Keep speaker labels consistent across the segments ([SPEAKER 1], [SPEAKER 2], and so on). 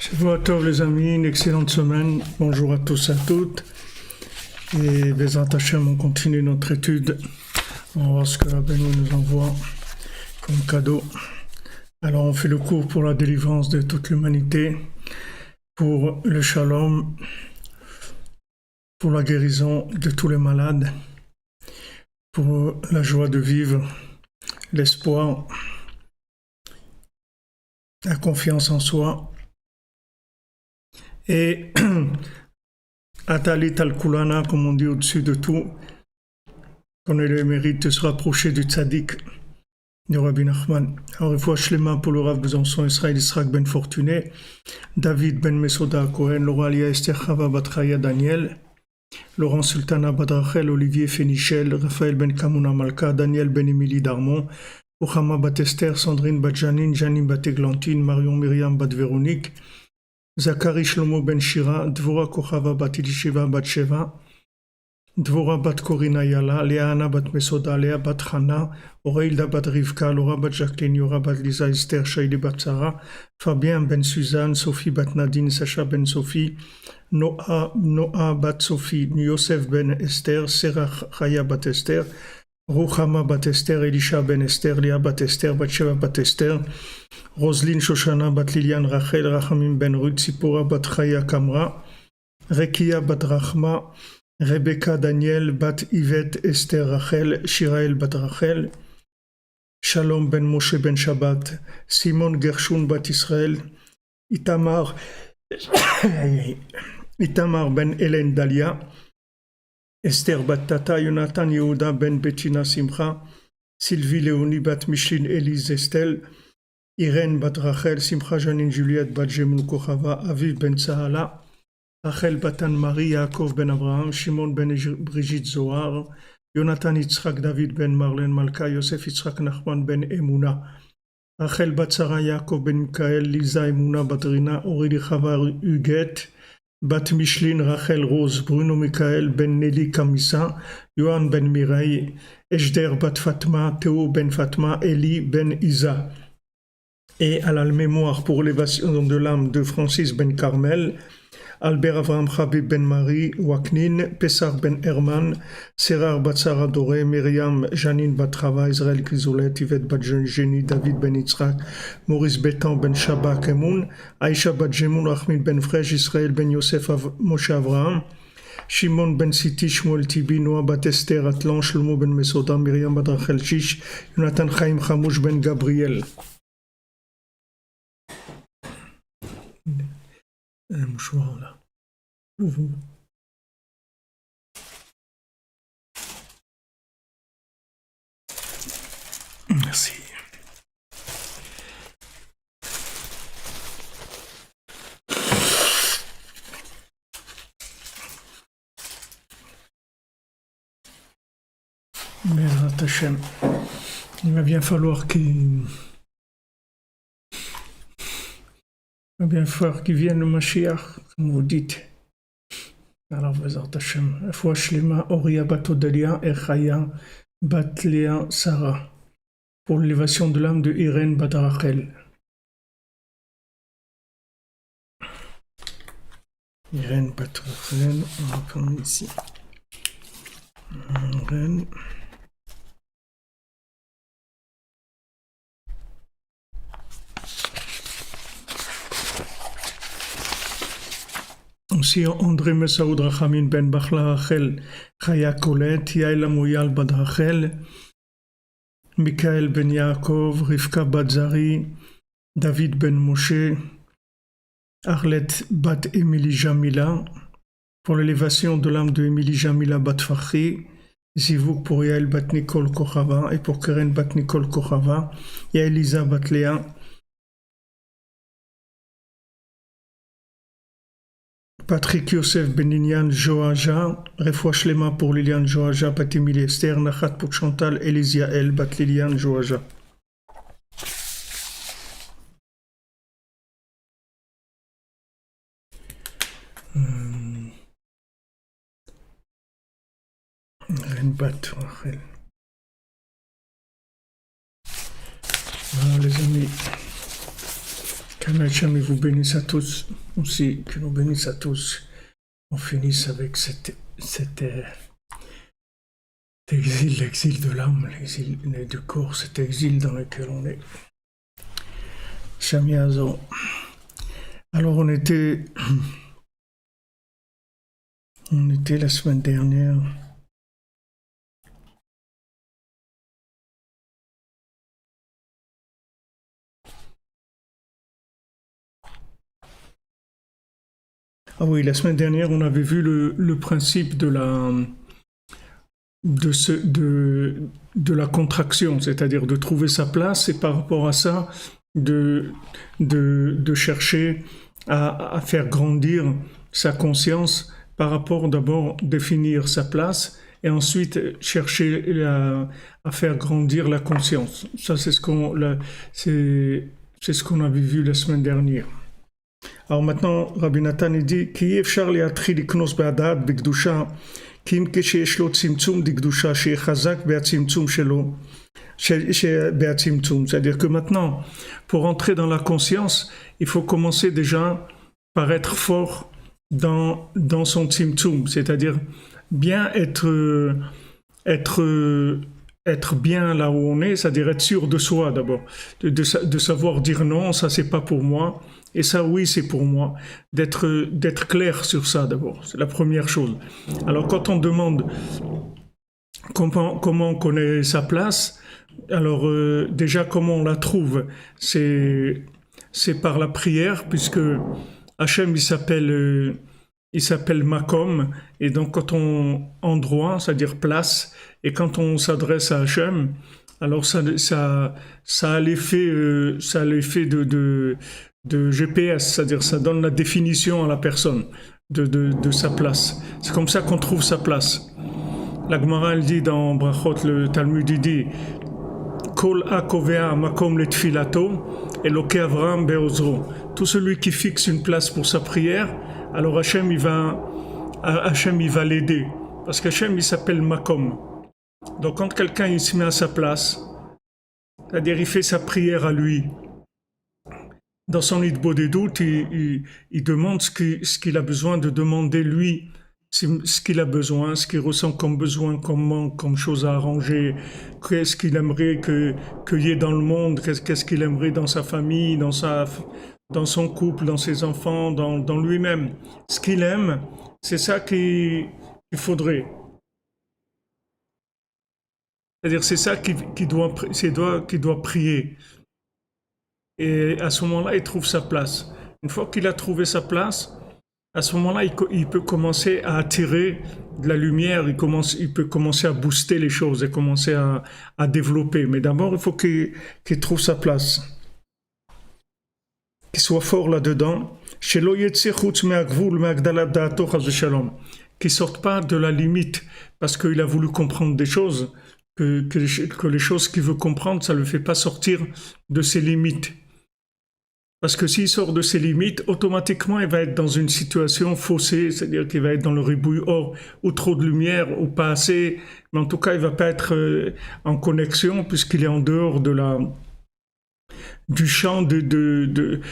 [SPEAKER 1] Shavua Tov les amis, une excellente semaine. Bonjour à tous et à toutes. Et Bezrat Hashem, on continue notre étude. On va voir ce que Rabbeinu nous envoie comme cadeau. Alors on fait le cours pour la délivrance de toute l'humanité, pour le shalom, pour la guérison de tous les malades, pour la joie de vivre, l'espoir, la confiance en soi. Et Atalit al-Kulana, comme on dit au-dessus de tout, qu'on ait le mérite de se rapprocher du tzaddik, de Rabbi Nachman. Alors, il faut Shlema pour le Rav Besançon, Israël Israq ben Fortuné, David ben Mesoda Cohen, Laura Alia Esther Chava Batraya Daniel, Laurent Sultana Badrachel, Olivier Fénichel, Raphaël ben Kamuna Malka, Daniel ben Émilie Darmon, Ouchama Batester, Sandrine Batjanine, Janine Bateglantine, Marion Myriam Bat Véronique, Zachary Shlomo ben Shira, Dvora Kochava bat Elishiva bat Sheva, Dvora bat Korina Yala, Léana bat Mesoda, Léa bat Hana, Auréilda bat Rivka, Laura bat Jacqueline, Yora bat Lisa Esther, Shaili bat Sarah, Fabien ben Suzanne, Sophie bat Nadine, Sacha ben Sophie, Noah bat Sophie, Yosef ben Esther, Serach Chaya bat Esther, Ruchama bat Esther, Elisha ben Esther, Léa bat Esther, Batsheva bat Esther, Roselyne Shoshana bat Liliane Rachel, Rachamim ben Ruth, Sipora bat Chaya Kamra, Rekia bat Rachma, Rebecca Daniel bat Yvette Esther Rachel, Shirael bat Rachel, Shalom ben Moshe ben Shabbat, Simon Gershon bat Israël, Itamar ben Hélène Dalia, Esther bat Tata, Jonathan Yehuda ben Bettina Simcha, Sylvie Léonie bat Micheline Élise Estelle, Irène bat Rachel, Simcha Janine Juliette bat Jemou Kochava, Aviv ben Sahala, Rachel bat Anne-Marie, Yaakov ben Abraham, Shimon ben Brigitte Zohar, Jonathan Yitzhak David ben Marlène Malka, Yosef Yitzhak Nachman ben Emouna, Rachel bat Sarah Yaakov ben Mikael, Lisa Emouna bat Rina, Aurélie Chava Huguette, Bat Micheline Rachel Rose, Bruno Michael ben Nelly Kamissa, Yohan ben Mireille, Ejder bat Fatma, Théo ben Fatma, Eli ben Isa. Et à la mémoire pour l'élévation de l'âme de Francis ben Carmel, Albert Avraham Habib ben Marie Waknin, Pessar ben Herman, Serar bat Sarah Doré, Myriam Janine bat Rava, Israël Krizoulet, Yvette bat Jenny, David ben Yitzhak, Maurice Bétan ben Shabak Emoun, Aïcha bat Jemoun, Ahmed ben Frej, Israël ben Yosef Moshe Avraham, Shimon ben Siti, Shmuel Tibi, Noah bat Esther Atlan, Shlomo ben Mesoda, Myriam bat Rachel Shish, Jonathan Chaim Chamouch ben Gabriel. Un mouchoir là. Merci. Bezrat Hashem, il va bien falloir qu'il vienne le Mashiach, comme vous dites. Alors, Bezrat Hashem, Foua Shlema, Oria bat Odelia, et Chaya bat Léa Sarah, pour l'élévation de l'âme de Irène bat Rachel. Irène bat Rachel, on va prendre ici. Irène. Aussi André Messaoud Rachamin ben Bachla Rachel, Chaya Colette, Yael Amoyal bat Rachel, Michael ben Yaakov, Rivka bat Zari, David ben Moshe, Arlette bat Émilie Jamila, pour l'élévation de l'âme de Émilie Jamila bat Fakhri, Zivouk pour Yael bat Nicole Kochava, et pour Keren bat Nicole Kochava, Yael Lisa bat Léa, Patrick Yosef ben Liliane Joaja, Refoua Shlema pour Liliane Joaja, bat Émilie Esther, Nachat pour Chantal, Elisiaël bat Liliane Joaja. Ren bat Rachel. Voilà les amis. Hachem vous bénisse à tous, aussi que nous bénisse à tous. On finisse avec cet exil, l'exil de l'âme, l'exil du corps, cet exil dans lequel on est. Shamiazo. Alors on était la semaine dernière. Ah oui, la semaine dernière, on avait vu le principe de la contraction, c'est-à-dire de trouver sa place, et par rapport à ça, de chercher à faire grandir sa conscience par rapport d'abord définir sa place et ensuite chercher à faire grandir la conscience. Ça, c'est ce qu'on avait vu la semaine dernière. Alors maintenant, Rabbi Nathan dit כי אי אפשר להתחיל לקנוס בהדעת בקדושה, כי אם כשיש לו צמצום דקדושה שיהיה חזק בהצמצום שלו, c'est-à-dire que maintenant, pour entrer dans la conscience, il faut commencer déjà par être fort dans son tzimtzum, c'est-à-dire bien être bien là où on est, c'est-à-dire être sûr de soi d'abord, de savoir dire non, ça c'est pas pour moi, et ça oui c'est pour moi, d'être clair sur ça d'abord, c'est la première chose. Alors quand on demande comment on connaît sa place, alors déjà comment on la trouve, c'est par la prière, puisque Hachem il s'appelle Makom, et donc quand on endroit, c'est-à-dire place, et quand on s'adresse à Hachem, alors ça a l'effet de GPS, c'est-à-dire ça donne la définition à la personne de sa place. C'est comme ça qu'on trouve sa place. La Gemara elle dit dans Brachot, le Talmud il dit Kol akovea makom letfilato Eloke Avraham be'ozro. Tout celui qui fixe une place pour sa prière, alors Hachem il va l'aider, parce qu'Hachem il s'appelle Makom. Donc quand quelqu'un il se met à sa place, c'est-à-dire il fait sa prière à lui, dans son hitbodedut, il demande ce qu'il a besoin de demander lui, ce qu'il a besoin, ce qu'il ressent comme besoin, comme manque, comme chose à arranger, qu'est-ce qu'il aimerait qu'il y ait dans le monde, qu'est-ce qu'il aimerait dans sa famille, dans son couple, dans ses enfants, dans lui-même. Ce qu'il aime, c'est ça qu'il faudrait. C'est-à-dire c'est ça qu'il doit prier. Et à ce moment-là, il trouve sa place. Une fois qu'il a trouvé sa place, à ce moment-là, il peut commencer à attirer de la lumière, il peut commencer à booster les choses et commencer à développer. Mais d'abord, il faut qu'il trouve sa place, qu'il soit fort là-dedans, qu'il ne sorte pas de la limite parce qu'il a voulu comprendre des choses, que les choses qu'il veut comprendre, ça ne le fait pas sortir de ses limites. Parce que s'il sort de ses limites, automatiquement, il va être dans une situation faussée, c'est-à-dire qu'il va être dans le ribouille ou trop de lumière, ou pas assez, mais en tout cas, il ne va pas être en connexion, puisqu'il est en dehors du champ du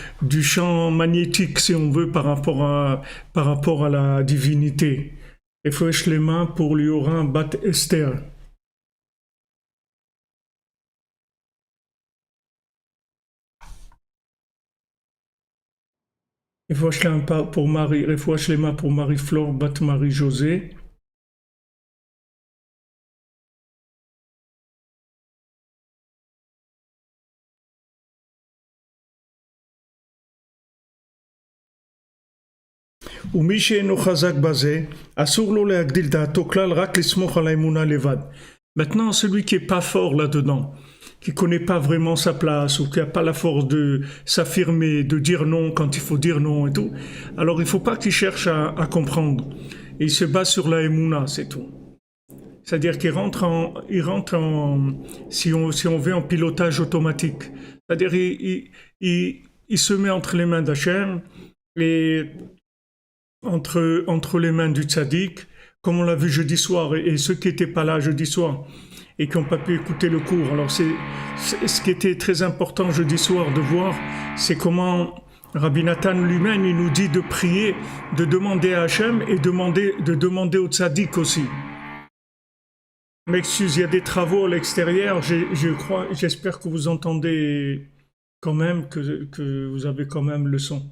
[SPEAKER 1] champ magnétique, si on veut, par rapport à la divinité. Et fouech les mains pour Liorin Bat Esther. Refouach les mains pour Marie-Flore Bat Marie-José. ומי שאינו חזק בזה, אסור לו להגדיל דעתו כלל, רק לסמוך על האמונה לבד. Maintenant, celui qui est pas fort là-dedans, qui connaît pas vraiment sa place ou qui a pas la force de s'affirmer, de dire non quand il faut dire non et tout, alors il faut pas qu'il cherche à comprendre. Et il se base sur la émouna, c'est tout. C'est-à-dire qu'il rentre en si on veut, en pilotage automatique. C'est-à-dire il se met entre les mains d'Hachem et entre les mains du tzaddik, comme on l'a vu jeudi soir, et ceux qui n'étaient pas là jeudi soir et qui n'ont pas pu écouter le cours. Alors c'est ce qui était très important jeudi soir de voir, c'est comment Rabbi Nathan lui-même, il nous dit de prier, de demander à Hachem et de demander au tzaddik aussi. M'excuse, il y a des travaux à l'extérieur, j'espère que vous entendez quand même, que vous avez quand même le son.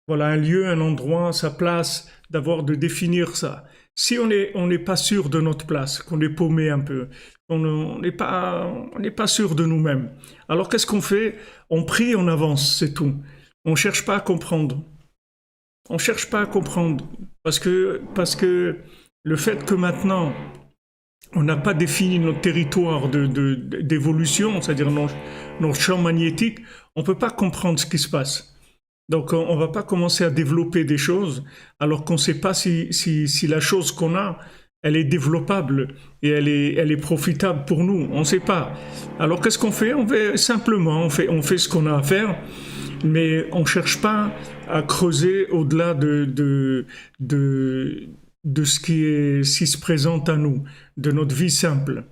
[SPEAKER 1] Voilà, un lieu, un endroit, sa place, de définir ça. Si on n'est pas sûr de notre place, qu'on est paumé un peu, on n'est pas sûr de nous-mêmes. Alors qu'est-ce qu'on fait? On prie, on avance, c'est tout. On cherche pas à comprendre. On cherche pas à comprendre parce que le fait que maintenant on n'a pas défini notre territoire d'évolution, c'est-à-dire notre champ magnétique, on peut pas comprendre ce qui se passe. Donc on va pas commencer à développer des choses alors qu'on ne sait pas si la chose qu'on a, elle est développable et elle est profitable pour nous. On ne sait pas. Alors qu'est-ce qu'on fait? On fait simplement, on fait ce qu'on a à faire, mais on ne cherche pas à creuser au-delà de ce qui se présente à nous, de notre vie simple.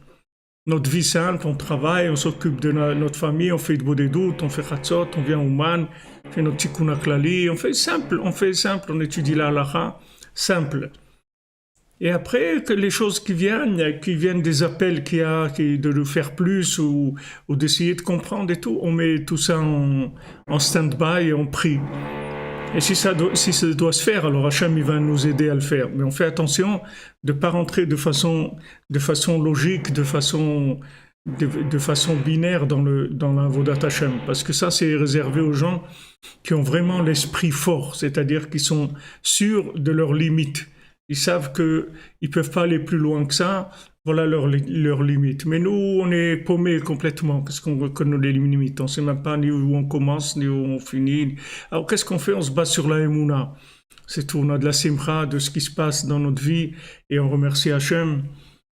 [SPEAKER 1] Notre vie simple, on travaille, on s'occupe de notre famille, on fait de doutes, on fait khatzot, on vient au man, on fait notre tikkun klali, on fait simple, on étudie la halakha, simple. Et après, que les choses qui viennent des appels qu'il y a, de le faire plus ou d'essayer de comprendre et tout, on met tout ça en stand-by et on prie. Et si ça doit se faire, alors Hachem il va nous aider à le faire. Mais on fait attention de ne pas rentrer de façon logique, de façon binaire dans l'avodat Hachem. Parce que ça, c'est réservé aux gens qui ont vraiment l'esprit fort, c'est-à-dire qui sont sûrs de leurs limites. Ils savent qu'ils ne peuvent pas aller plus loin que ça. Voilà leurs limites. Mais nous, on est paumés complètement parce qu'on connaît les limites. On ne sait même pas ni où on commence, ni où on finit. Alors, qu'est-ce qu'on fait? On se base sur la Emouna. C'est tout. On a de la simcha, de ce qui se passe dans notre vie et on remercie Hachem.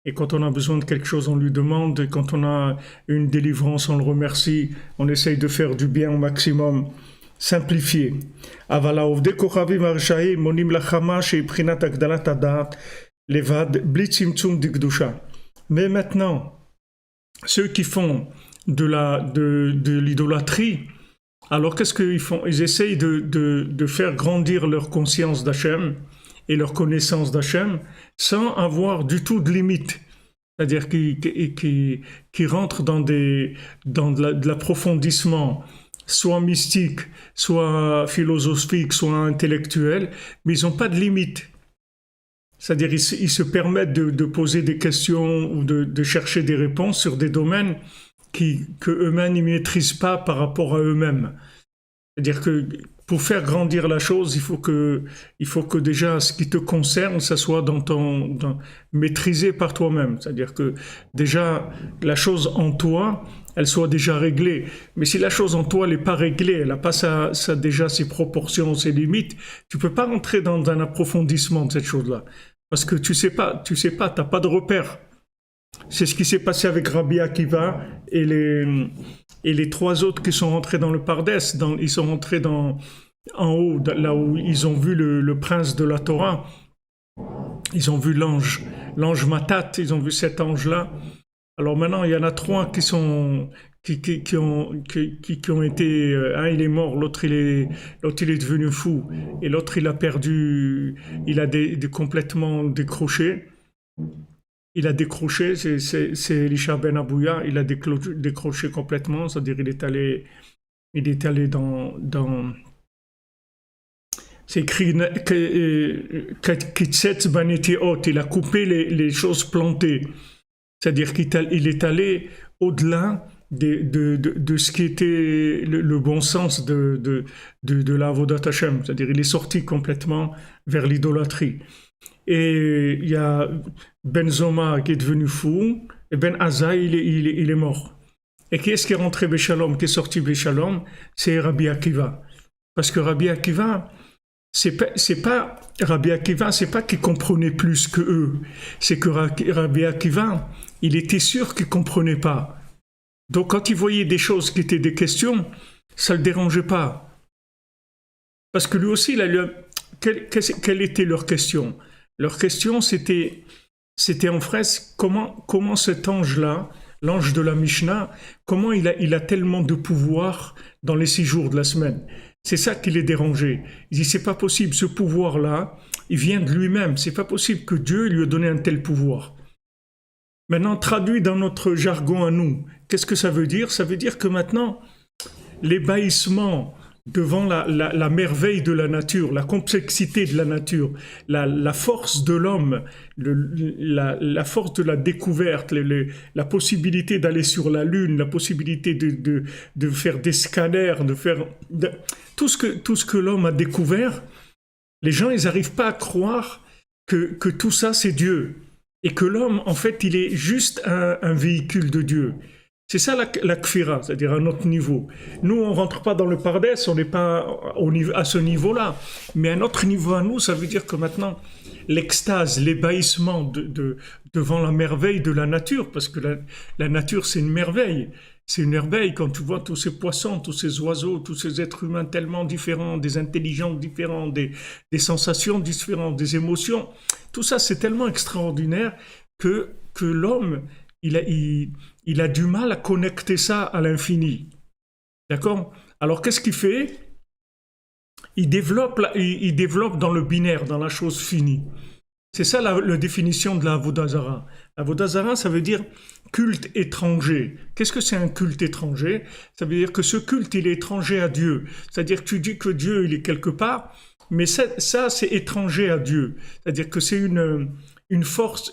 [SPEAKER 1] Et quand on a besoin de quelque chose, on lui demande. Et quand on a une délivrance, on le remercie. On essaye de faire du bien au maximum. Simplifié. Avala ovde kochavim harshaim monim lachama sheibchinat agdalat hadat levad bli tzimtzum dikdusha. Mais maintenant, ceux qui font de l'idolâtrie, alors qu'est-ce qu'ils font? Ils essayent de faire grandir leur conscience d'Hachem et leur connaissance d'Hachem sans avoir du tout de limite. C'est-à-dire qu'ils rentrent dans de l'approfondissement, soit mystique, soit philosophique, soit intellectuel, mais ils n'ont pas de limite. C'est-à-dire ils se permettent de poser des questions ou de chercher des réponses sur des domaines que eux-mêmes ne maîtrisent pas par rapport à eux-mêmes. C'est-à-dire que pour faire grandir la chose, il faut que déjà ce qui te concerne, ça soit maîtrisé par toi-même. C'est-à-dire que déjà la chose en toi, elle soit déjà réglée. Mais si la chose en toi n'est pas réglée, elle n'a pas déjà ses proportions, ses limites, tu ne peux pas rentrer dans un approfondissement de cette chose-là. Parce que tu sais pas, t'as pas de repère. C'est ce qui s'est passé avec Rabbi Akiva et les trois autres qui sont rentrés dans le Pardès. Ils sont rentrés en haut, là où ils ont vu le prince de la Torah. Ils ont vu l'ange Matat, ils ont vu cet ange-là. Alors maintenant, il y en a trois qui ont été, un il est mort, l'autre il est devenu fou, et l'autre il a perdu, il a complètement décroché. Il a décroché, c'est Elisha Ben Abouya, il a décroché complètement, c'est-à-dire il est allé dans c'est écrit Kitsetz Banetiot, il a coupé les choses plantées. C'est-à-dire qu'il est allé au-delà de ce qui était le bon sens de l'Avodat Hashem. C'est-à-dire il est sorti complètement vers l'idolâtrie. Et il y a Ben Zoma qui est devenu fou, et Ben Azaï, il est mort. Et qui est-ce qui est rentré Béchalom, qui est sorti Béchalom? C'est Rabbi Akiva. Parce que Rabbi Akiva, c'est pas Rabbi Akiva, c'est pas qu'il comprenait plus que eux. C'est que Rabbi Akiva, il était sûr qu'il comprenait pas. Donc quand il voyait des choses qui étaient des questions, ça le dérangeait pas. Parce que lui aussi, quelle était leur question? Leur question, c'était en fresque, comment cet ange-là l'ange de la Mishnah, comment il a tellement de pouvoir dans les 6 jours de la semaine. C'est ça qui les dérangeait. Il dit, c'est pas possible, ce pouvoir-là, il vient de lui-même. C'est pas possible que Dieu lui ait donné un tel pouvoir. Maintenant, traduit dans notre jargon à nous, qu'est-ce que ça veut dire? Ça veut dire que maintenant, l'ébahissement devant la merveille de la nature, la complexité de la nature, la force de l'homme, la force de la découverte, la possibilité d'aller sur la Lune, la possibilité de faire des scanners, tout ce que l'homme a découvert, les gens, ils n'arrivent pas à croire que tout ça, c'est Dieu. Et que l'homme, en fait, il est juste un véhicule de Dieu. C'est ça la kfira, c'est-à-dire à un autre niveau. Nous, on ne rentre pas dans le pardès, on n'est pas à ce niveau-là. Mais à un autre niveau à nous, ça veut dire que maintenant, l'extase, l'ébahissement devant la merveille de la nature, parce que la nature, c'est une merveille. C'est une merveille quand tu vois tous ces poissons, tous ces oiseaux, tous ces êtres humains tellement différents, des intelligences différentes, des sensations différentes, des émotions. Tout ça, c'est tellement extraordinaire que l'homme, il a du mal à connecter ça à l'infini. D'accord? Alors, qu'est-ce qu'il fait? Il développe dans le binaire, dans la chose finie. C'est ça la définition de la Avodah Zara. Avodah Zara, ça veut dire culte étranger. Qu'est-ce que c'est un culte étranger? Ça veut dire que ce culte, il est étranger à Dieu. C'est-à-dire que tu dis que Dieu, il est quelque part, mais ça c'est étranger à Dieu. C'est-à-dire que c'est une force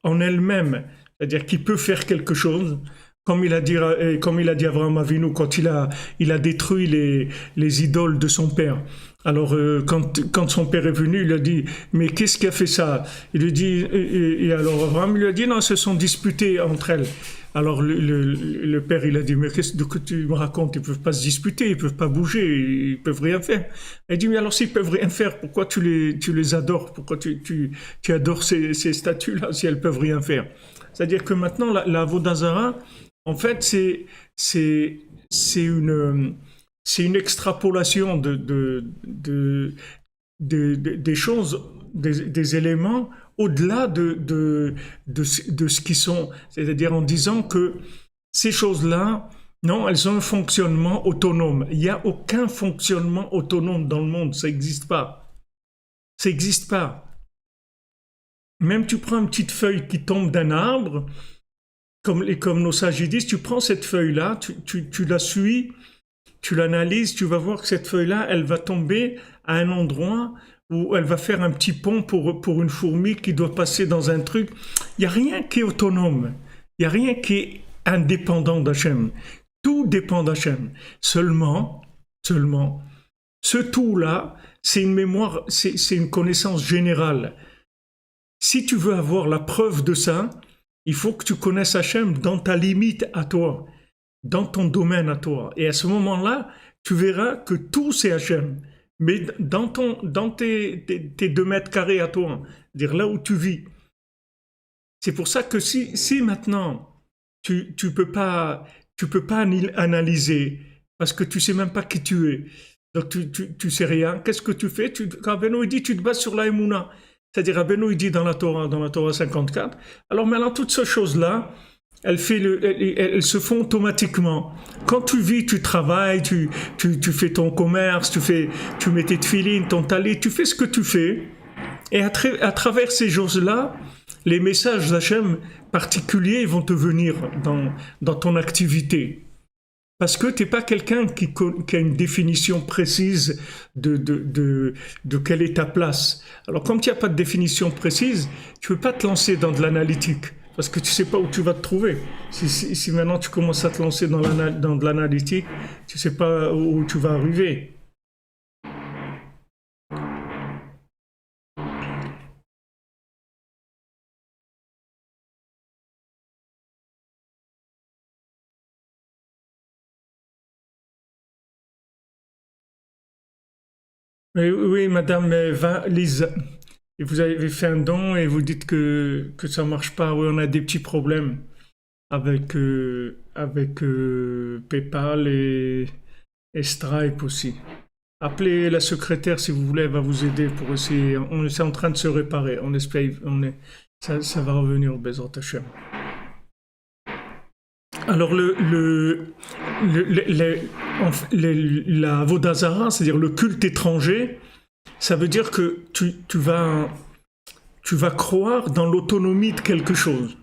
[SPEAKER 1] en elle-même. C'est-à-dire qu'il peut faire quelque chose. Comme il a dit Avraham Avinu quand il a détruit les idoles de son père. Alors quand son père est venu, il a dit mais qu'est-ce qui a fait ça? Il lui dit et alors Avraham lui a dit non, elles se sont disputées entre elles. Alors le père il a dit mais qu'est-ce que tu me racontes? Ils peuvent pas se disputer, ils peuvent pas bouger, ils peuvent rien faire. Il dit mais alors s'ils peuvent rien faire, pourquoi tu les adores? Pourquoi tu adores ces statues là si elles peuvent rien faire? C'est-à-dire que maintenant la Avodah Zara, en fait, c'est une extrapolation des choses, des éléments au-delà de ce qui sont. C'est-à-dire en disant que ces choses-là, non, elles ont un fonctionnement autonome. Il n'y a aucun fonctionnement autonome dans le monde, ça n'existe pas. Ça n'existe pas. Même tu prends une petite feuille qui tombe d'un arbre, comme nos sages disent, tu prends cette feuille-là, tu la suis, tu l'analyses, tu vas voir que cette feuille-là, elle va tomber à un endroit où elle va faire un petit pont pour une fourmi qui doit passer dans un truc. Il n'y a rien qui est autonome, il n'y a rien qui est indépendant d'Hachem. Tout dépend d'Hachem. Seulement, ce tout-là, c'est une mémoire, c'est une connaissance générale. Si tu veux avoir la preuve de ça, il faut que tu connaisses Hachem dans ta limite à toi, dans ton domaine à toi. Et à ce moment-là, tu verras que tout c'est Hachem. Mais dans tes 2 mètres carrés à toi, c'est-à-dire là où tu vis. C'est pour ça que si maintenant tu peux pas analyser parce que tu sais même pas qui tu es, donc tu sais rien. Qu'est-ce que tu fais? Quand Benoît dit tu te bases sur la Emouna. C'est-à-dire, Rabbeinu, il dit dans la Torah 54, alors maintenant, toutes ces choses-là, elles se font automatiquement. Quand tu vis, tu travailles, tu fais ton commerce, tu mets tes tefilines, ton talit, tu fais ce que tu fais. Et à travers ces choses-là, les messages d'Hachem particuliers vont te venir dans ton activité. Parce que tu n'es pas quelqu'un qui a une définition précise de quelle est ta place. Alors, comme tu n'as pas de définition précise, tu ne peux pas te lancer dans de l'analytique. Parce que tu ne sais pas où tu vas te trouver. Si maintenant tu commences à te lancer dans de l'analytique, tu ne sais pas où tu vas arriver. Oui, madame Lise, et vous avez fait un don et vous dites que ça ne marche pas. Oui, on a des petits problèmes avec PayPal et Stripe aussi. Appelez la secrétaire si vous voulez, elle va vous aider pour essayer. C'est en train de se réparer. On espère, ça va revenir au Bezrat Hashem. Alors la Avodah Zara, c'est-à-dire le culte étranger, ça veut dire que tu vas croire dans l'autonomie de quelque chose.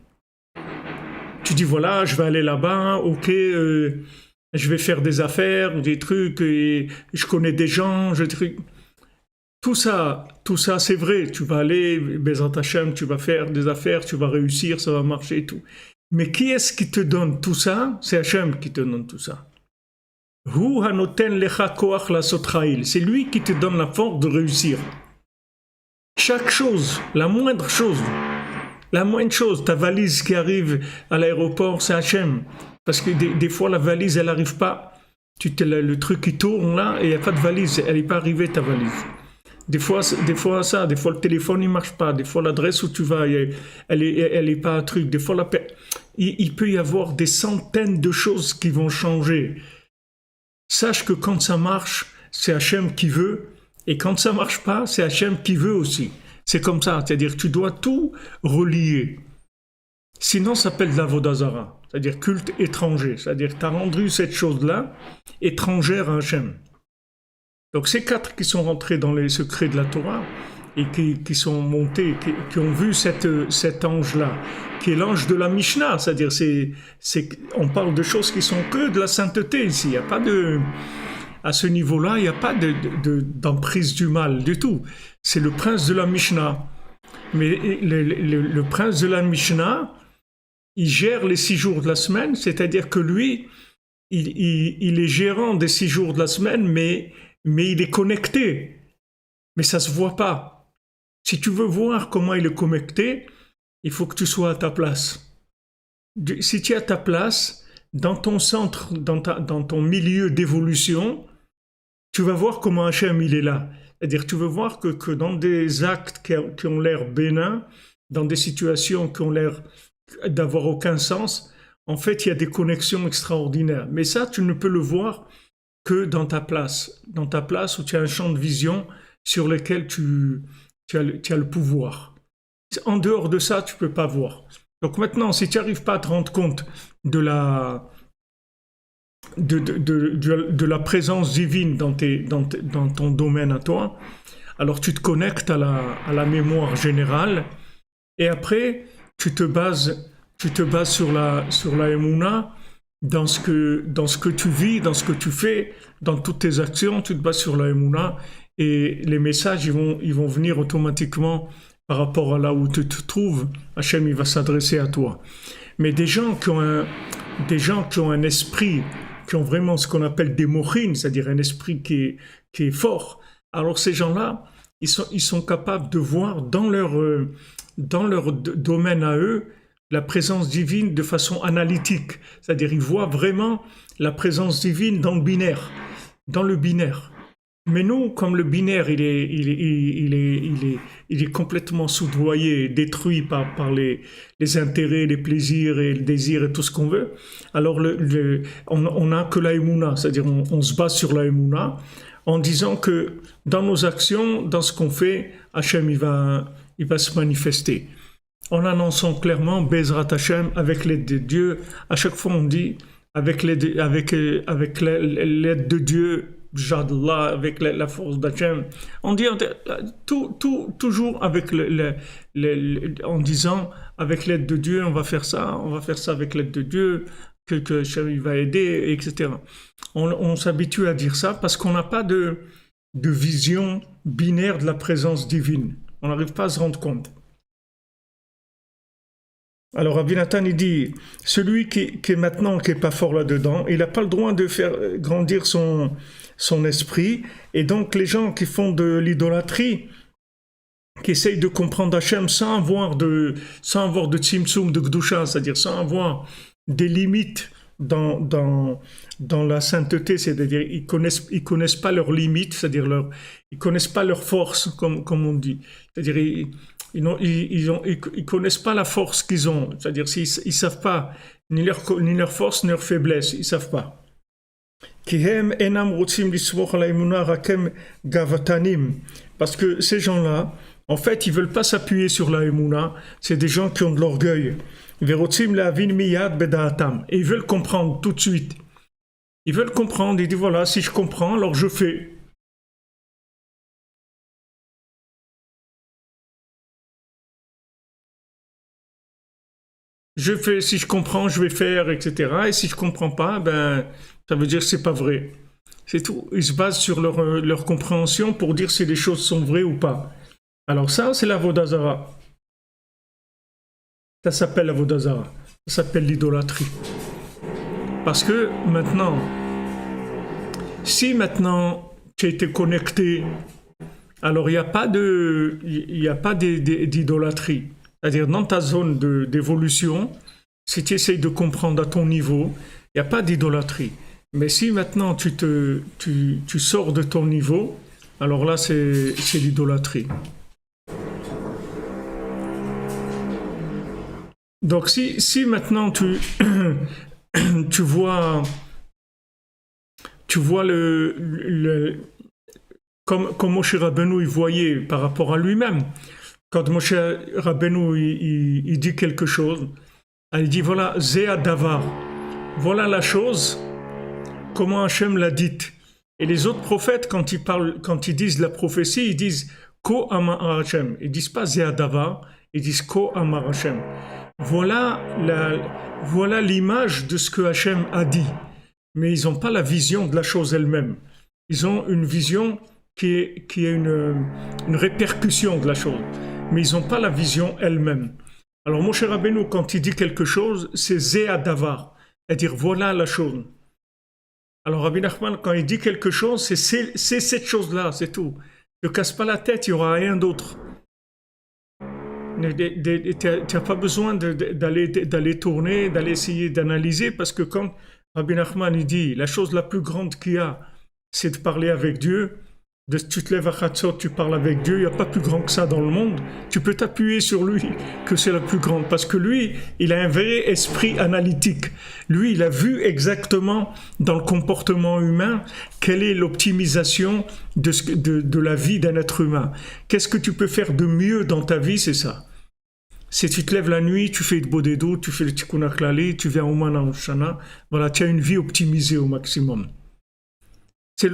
[SPEAKER 1] Tu dis voilà, je vais aller là-bas, ok, je vais faire des affaires, des trucs, et je connais des gens, tout ça, c'est vrai. Tu vas aller, Bezrat Hashem, tu vas faire des affaires, tu vas réussir, ça va marcher et tout. Mais qui est-ce qui te donne tout ça? C'est Hashem qui te donne tout ça. Hu hanoten lecha koach lasot chayil. C'est lui qui te donne la force de réussir. Chaque chose, la moindre chose, ta valise qui arrive à l'aéroport, c'est Hashem. Parce que des fois, la valise, elle n'arrive pas. Le truc qui tourne là, et il n'y a pas de valise, elle n'est pas arrivée, ta valise. Des fois le téléphone il marche pas, des fois l'adresse où tu vas, elle est pas un truc, des fois il peut y avoir des centaines de choses qui vont changer. Sache que quand ça marche, c'est Hachem qui veut, et quand ça marche pas, c'est Hachem qui veut aussi. C'est comme ça, c'est-à-dire que tu dois tout relier. Sinon, ça s'appelle de l'Avodah Zara, c'est-à-dire culte étranger, c'est-à-dire que tu as rendu cette chose-là étrangère à Hachem. Donc ces 4 qui sont rentrés dans les secrets de la Torah et qui sont montés, qui ont vu cet ange-là, qui est l'ange de la Mishnah, c'est-à-dire on parle de choses qui sont que de la sainteté ici. Il n'y a pas à ce niveau-là, il n'y a pas d'emprise du mal du tout. C'est le prince de la Mishnah. Mais le prince de la Mishnah, il gère les 6 jours de la semaine, c'est-à-dire que lui, il est gérant des 6 jours de la semaine, mais il est connecté, mais ça se voit pas. Si tu veux voir comment il est connecté, il faut que tu sois à ta place. Si tu es à ta place, dans ton centre, dans ton milieu d'évolution, tu vas voir comment Hachem il est là. C'est-à-dire tu veux voir que dans des actes qui ont l'air bénins, dans des situations qui ont l'air d'avoir aucun sens, en fait il y a des connexions extraordinaires. Mais ça, tu ne peux le voir que dans ta place où tu as un champ de vision sur lequel tu as le pouvoir. En dehors de ça, tu ne peux pas voir. Donc maintenant, si tu n'arrives pas à te rendre compte de la présence divine dans ton domaine à toi, alors tu te connectes à la mémoire générale et après, tu te bases sur la Emouna. Dans ce que tu vis, dans ce que tu fais, dans toutes tes actions, tu te bases sur la Emouna et les messages ils vont venir automatiquement par rapport à là où tu te trouves. Hachem il va s'adresser à toi. Mais des gens qui ont un esprit, qui ont vraiment ce qu'on appelle des mochines, c'est-à-dire un esprit qui est fort, alors ces gens-là, ils sont capables de voir dans leur domaine à eux la présence divine de façon analytique, c'est-à-dire ils voient vraiment la présence divine dans le binaire. Mais nous, comme le binaire, il est complètement soudoyé, détruit par les intérêts, les plaisirs et le désir et tout ce qu'on veut, alors on n'a que la Emouna, c'est-à-dire on se base sur la Emouna en disant que dans nos actions, dans ce qu'on fait, Hachem il va se manifester. En annonçant clairement Bezrat Hashem avec l'aide de Dieu. À chaque fois on dit avec l'aide de Dieu, Jadallah, avec la force d'Hachem. On dit toujours avec en disant avec l'aide de Dieu on va faire ça avec l'aide de Dieu, que Hachem va aider, etc. On s'habitue à dire ça parce qu'on n'a pas de vision binaire de la présence divine. On n'arrive pas à se rendre compte. Alors Rabbi Nathan il dit, celui qui est pas fort là-dedans, il n'a pas le droit de faire grandir son esprit, et donc les gens qui font de l'idolâtrie, qui essayent de comprendre Hachem sans avoir de tzimtzum, de gdusha, c'est-à-dire sans avoir des limites dans la sainteté, c'est-à-dire ils connaissent pas leurs limites, c'est-à-dire ils connaissent pas leur force, comme on dit, c'est-à-dire ils connaissent pas la force qu'ils ont, c'est-à-dire ils savent pas ni leur force ni leur faiblesse, ils savent pas. Parce que ces gens-là, en fait, ils veulent pas s'appuyer sur la Emouna, c'est des gens qui ont de l'orgueil. Verotzim lehavin miyad bedaatam. Et ils veulent comprendre tout de suite. Ils veulent comprendre. Ils disent voilà, si je comprends, alors je fais. Je fais, si je comprends, je vais faire, etc. Et si je comprends pas, ben, ça veut dire que c'est pas vrai. C'est tout. Ils se basent sur leur compréhension pour dire si les choses sont vraies ou pas. Alors ça, c'est la Vodazara. Ça s'appelle la Vodazara. Ça s'appelle l'idolâtrie. Parce que maintenant, si maintenant tu as été connecté, alors il n'y a pas d'idolâtrie. C'est-à-dire dans ta zone d'évolution, si tu essayes de comprendre à ton niveau, il n'y a pas d'idolâtrie. Mais si maintenant tu sors de ton niveau, alors là c'est l'idolâtrie. Donc si maintenant tu vois comme Moshe Rabbeinu il voyait par rapport à lui-même. Quand Moshe Rabbeinu il dit quelque chose, il dit voilà, Zéa Davar, voilà la chose, comment Hachem l'a dite. Et les autres prophètes, quand ils disent la prophétie, ils disent Ko Amar Hachem. Ils disent pas Zéa Davar, ils disent Ko Amar Hachem. Voilà l'image de ce que Hachem a dit. Mais ils n'ont pas la vision de la chose elle-même. Ils ont une vision qui est une répercussion de la chose. Mais ils n'ont pas la vision elle-même. Alors Moshe Rabbeinu, quand il dit quelque chose, c'est Zéa Davar, c'est-à-dire voilà la chose. Alors Rabbi Nachman, quand il dit quelque chose, c'est cette chose-là, c'est tout. Ne casse pas la tête, il n'y aura rien d'autre. Tu n'as pas besoin d'aller tourner, d'aller essayer d'analyser, parce que quand Rabbi Nachman il dit la chose la plus grande qu'il y a, c'est de parler avec Dieu. Tu te lèves à Chatzot, tu parles avec Dieu, il n'y a pas plus grand que ça dans le monde. Tu peux t'appuyer sur lui que c'est la plus grande, parce que lui, il a un vrai esprit analytique. Lui, il a vu exactement dans le comportement humain quelle est l'optimisation de la vie d'un être humain. Qu'est-ce que tu peux faire de mieux dans ta vie, c'est ça. Si tu te lèves la nuit, tu fais de Bodédo, tu fais le Tikkun HaKlali, tu viens au Mana Shana, voilà, tu as une vie optimisée au maximum.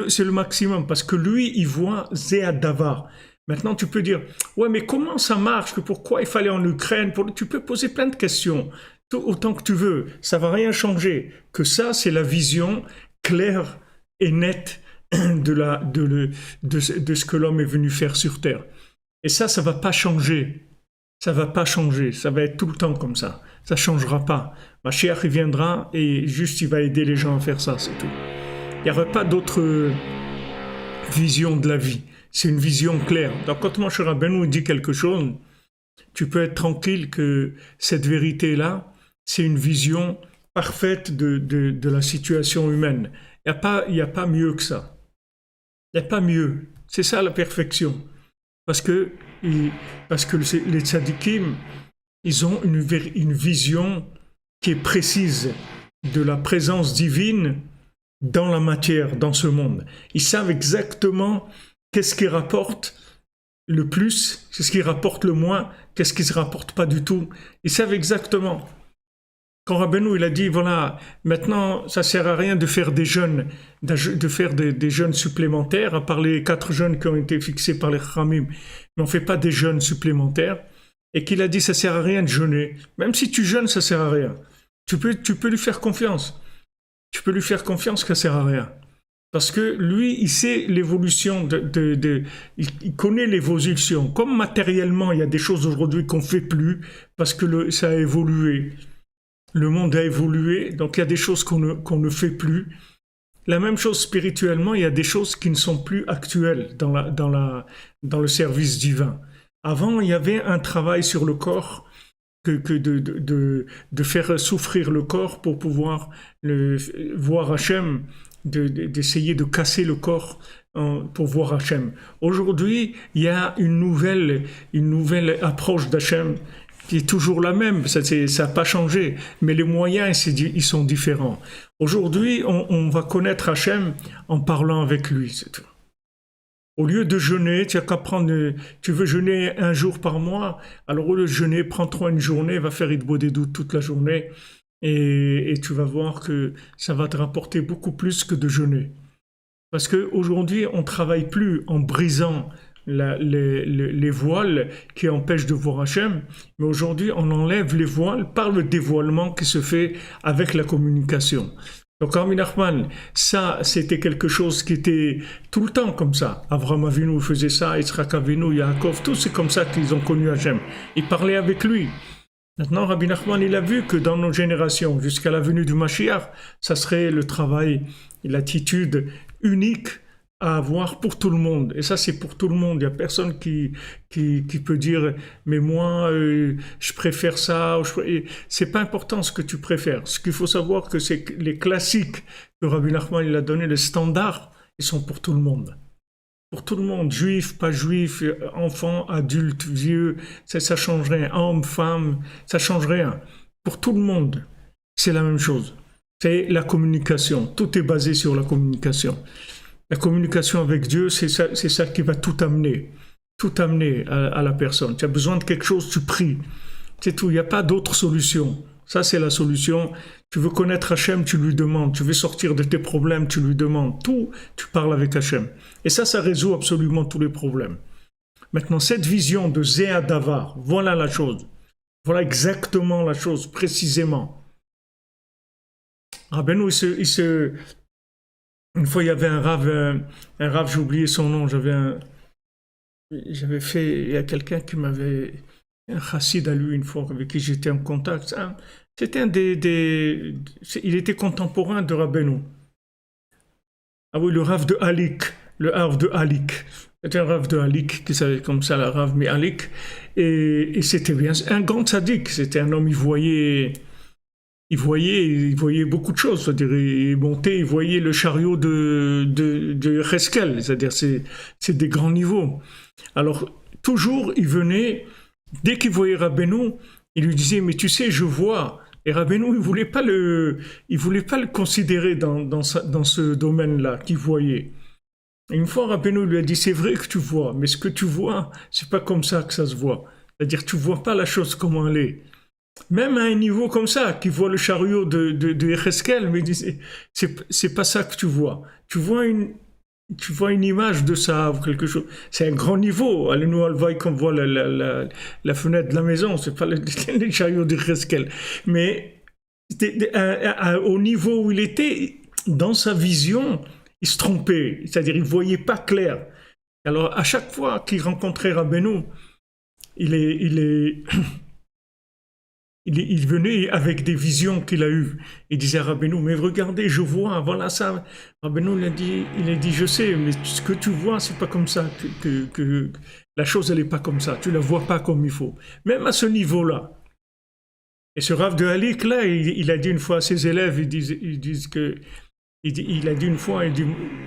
[SPEAKER 1] C'est le maximum, parce que lui, il voit Zéa Davar. Maintenant, tu peux dire, ouais, mais comment ça marche? Pourquoi il fallait en Ukraine? Tu peux poser plein de questions, autant que tu veux. Ça va rien changer. Que ça, c'est la vision claire et nette de ce que l'homme est venu faire sur Terre. Et ça va pas changer. Ça va pas changer. Ça va être tout le temps comme ça. Ça changera pas. Mashiach, il viendra et juste, il va aider les gens à faire ça, c'est tout. Il n'y aurait pas d'autre vision de la vie. C'est une vision claire. Donc quand Moshe Rabbeinu dit quelque chose, tu peux être tranquille que cette vérité-là, c'est une vision parfaite de la situation humaine. Il n'y a pas mieux que ça. Il n'y a pas mieux. C'est ça la perfection. Parce que les tzadikim, ils ont une vision qui est précise de la présence divine dans la matière, dans ce monde. Ils savent exactement qu'est-ce qui rapporte le plus, qu'est-ce qui rapporte le moins, qu'est-ce qui ne se rapporte pas du tout. Ils savent exactement. Quand Rabbeinu il a dit, voilà, maintenant, ça ne sert à rien de faire des jeûnes, des jeûnes supplémentaires, à part les 4 jeûnes qui ont été fixés par les Khamim, mais on ne fait pas des jeûnes supplémentaires, et qu'il a dit, ça ne sert à rien de jeûner. Même si tu jeûnes, ça ne sert à rien. Tu peux lui faire confiance. Tu peux lui faire confiance que ça ne sert à rien. Parce que lui, il sait l'évolution, il connaît l'évolution. Comme matériellement, il y a des choses aujourd'hui qu'on ne fait plus parce que ça a évolué. Le monde a évolué, donc il y a des choses qu'on ne fait plus. La même chose spirituellement, il y a des choses qui ne sont plus actuelles dans le service divin. Avant, il y avait un travail sur le corps, de faire souffrir le corps pour pouvoir voir Hachem, d'essayer de casser le corps pour voir Hachem. Aujourd'hui, il y a une nouvelle approche d'Hachem qui est toujours la même, ça n'a pas changé, mais les moyens, ils sont différents. Aujourd'hui, on va connaître Hachem en parlant avec lui, c'est tout. Au lieu de jeûner, tu as qu'à prendre, tu veux jeûner un jour par mois, alors au lieu de jeûner, prends-toi une journée, va faire Hitbo des doutes toute la journée et tu vas voir que ça va te rapporter beaucoup plus que de jeûner. Parce qu'aujourd'hui, on ne travaille plus en brisant les voiles qui empêchent de voir Hachem, mais aujourd'hui, on enlève les voiles par le dévoilement qui se fait avec la communication. Donc, Rabbi Nachman, ça, c'était quelque chose qui était tout le temps comme ça. Avraham Avinu faisait ça, Yitzhak Avinu, Yaakov, tous c'est comme ça qu'ils ont connu Hachem. Ils parlaient avec lui. Maintenant, Rabbi Nachman, il a vu que dans nos générations, jusqu'à la venue du Mashiach, ça serait le travail, l'attitude unique à avoir pour tout le monde. Et ça, c'est pour tout le monde. Il n'y a personne qui peut dire « mais moi, je préfère ça ». C'est pas important ce que tu préfères. Ce qu'il faut savoir, que c'est que les classiques que Rabbi Nachman il a donné, les standards, ils sont pour tout le monde. Pour tout le monde, juif, pas juif, enfant, adulte, vieux, ça change rien. Homme, femme, ça change rien. Pour tout le monde, c'est la même chose. C'est la communication. Tout est basé sur la communication. La communication avec Dieu, c'est ça qui va tout amener à la personne. Tu as besoin de quelque chose, tu pries. C'est tout, il n'y a pas d'autre solution. Ça, c'est la solution. Tu veux connaître Hachem, tu lui demandes. Tu veux sortir de tes problèmes, tu lui demandes. Tout, tu parles avec Hachem. Et ça résout absolument tous les problèmes. Maintenant, cette vision de Zéa Davar, voilà la chose. Voilà exactement la chose, précisément. Rabbeinu, une fois, il y avait un rave, j'ai oublié son nom, j'avais fait, il y a quelqu'un qui m'avait, un chassid à lui une fois, avec qui j'étais en contact. C'était il était contemporain de Rabbeinu. Ah oui, le rave de Halik, C'était un rave de Halik, qui s'appelait comme ça, la rave, mais Halik. Et c'était bien, un grand tzaddik, c'était un homme, il voyait beaucoup de choses, c'est-à-dire il montait, il voyait le chariot de Cheskel, c'est-à-dire c'est des grands niveaux. Alors toujours il venait, dès qu'il voyait Rabbeinu, il lui disait mais tu sais je vois. Et Rabbeinu il voulait pas le considérer dans ce domaine-là qu'il voyait. Et une fois Rabbeinu lui a dit c'est vrai que tu vois, mais ce que tu vois c'est pas comme ça que ça se voit. C'est-à-dire tu vois pas la chose comme elle est. Même à un niveau comme ça, qui voit le chariot de Yecheskel, mais c'est pas ça que tu vois. Tu vois une image de ça ou quelque chose. C'est un grand niveau. Allez-nous à le qu'on voit la fenêtre de la maison, c'est pas le chariot de Yecheskel. Mais au niveau où il était, dans sa vision, il se trompait. C'est-à-dire, il voyait pas clair. Alors, à chaque fois qu'il rencontrait Rabbeinu, il venait avec des visions qu'il a eues. Il disait à Rabbeinu, mais regardez, je vois, voilà ça. Rabbeinu il a dit, je sais, mais ce que tu vois, c'est pas comme ça. Que la chose, elle est pas comme ça. Tu la vois pas comme il faut. Même à ce niveau-là. Et ce Rav de Halik, là, il a dit une fois à ses élèves, ils disent que il a dit une fois,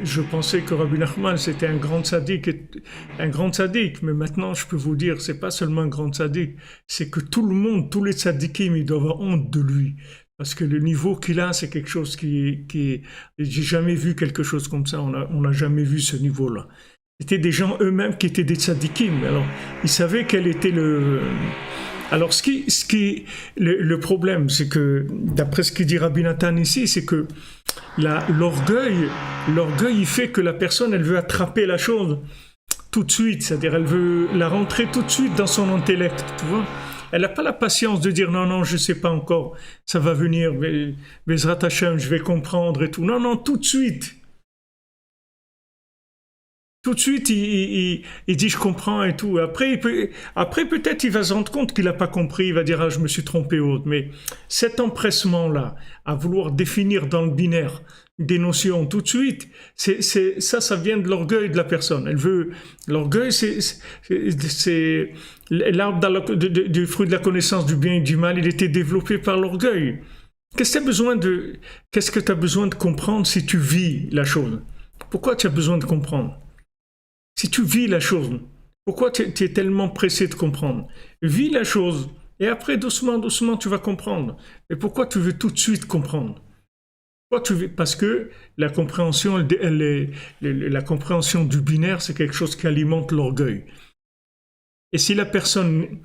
[SPEAKER 1] je pensais que Rabbi Nachman c'était un grand tzaddik, mais maintenant je peux vous dire, c'est pas seulement un grand tzaddik, c'est que tout le monde, tous les tzaddikim, ils doivent avoir honte de lui. Parce que le niveau qu'il a, c'est quelque chose j'ai jamais vu quelque chose comme ça, on n'a jamais vu ce niveau-là. C'était des gens eux-mêmes qui étaient des tzaddikim, alors ils savaient quel était Alors, le problème, c'est que, d'après ce qu'il dit Rabbi Nathan ici, c'est que l'orgueil, il fait que la personne, elle veut attraper la chose tout de suite, c'est-à-dire elle veut la rentrer tout de suite dans son intellect, tu vois. Elle n'a pas la patience de dire non, je ne sais pas encore, ça va venir, Bezrat Hashem, je vais comprendre et tout. Non, tout de suite. Tout de suite, il dit je comprends et tout. Après, peut-être il va se rendre compte qu'il n'a pas compris. Il va dire je me suis trompé autre. Mais cet empressement-là, à vouloir définir dans le binaire des notions tout de suite, ça vient de l'orgueil de la personne. L'orgueil, c'est l'arbre du fruit de la connaissance du bien et du mal. Il était développé par l'orgueil. Qu'est-ce que tu as besoin de comprendre si tu vis la chose? Pourquoi tu as besoin de comprendre? Si tu vis la chose, pourquoi tu es tellement pressé de comprendre? Vis la chose, et après, doucement, tu vas comprendre. Et pourquoi tu veux tout de suite comprendre? Parce que la compréhension, la compréhension du binaire, c'est quelque chose qui alimente l'orgueil. Et si la personne,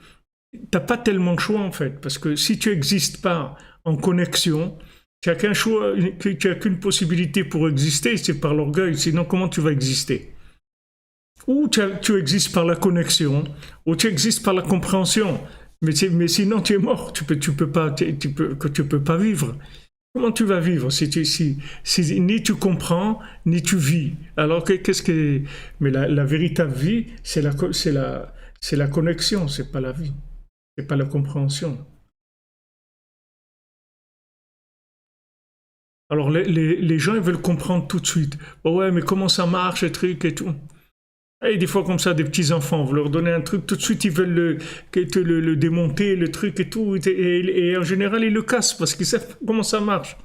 [SPEAKER 1] t'as pas tellement de choix en fait, parce que si tu n'existes pas en connexion, tu n'as qu'un choix, tu n'as qu'une possibilité pour exister, c'est par l'orgueil. Sinon, comment tu vas exister? Ou tu existes par la connexion, ou tu existes par la compréhension. Mais sinon, tu es mort. Tu peux pas vivre. Comment tu vas vivre si ni tu comprends, ni tu vis? Alors qu'est-ce que... Mais la véritable vie, c'est la connexion, c'est pas la vie. C'est pas la compréhension. Alors les gens, ils veulent comprendre tout de suite. Oh ouais, mais comment ça marche, les trucs et tout. Et des fois comme ça, des petits enfants, vous leur donnez un truc, tout de suite ils veulent le démonter, le truc et tout, et en général ils le cassent parce qu'ils savent comment ça marche.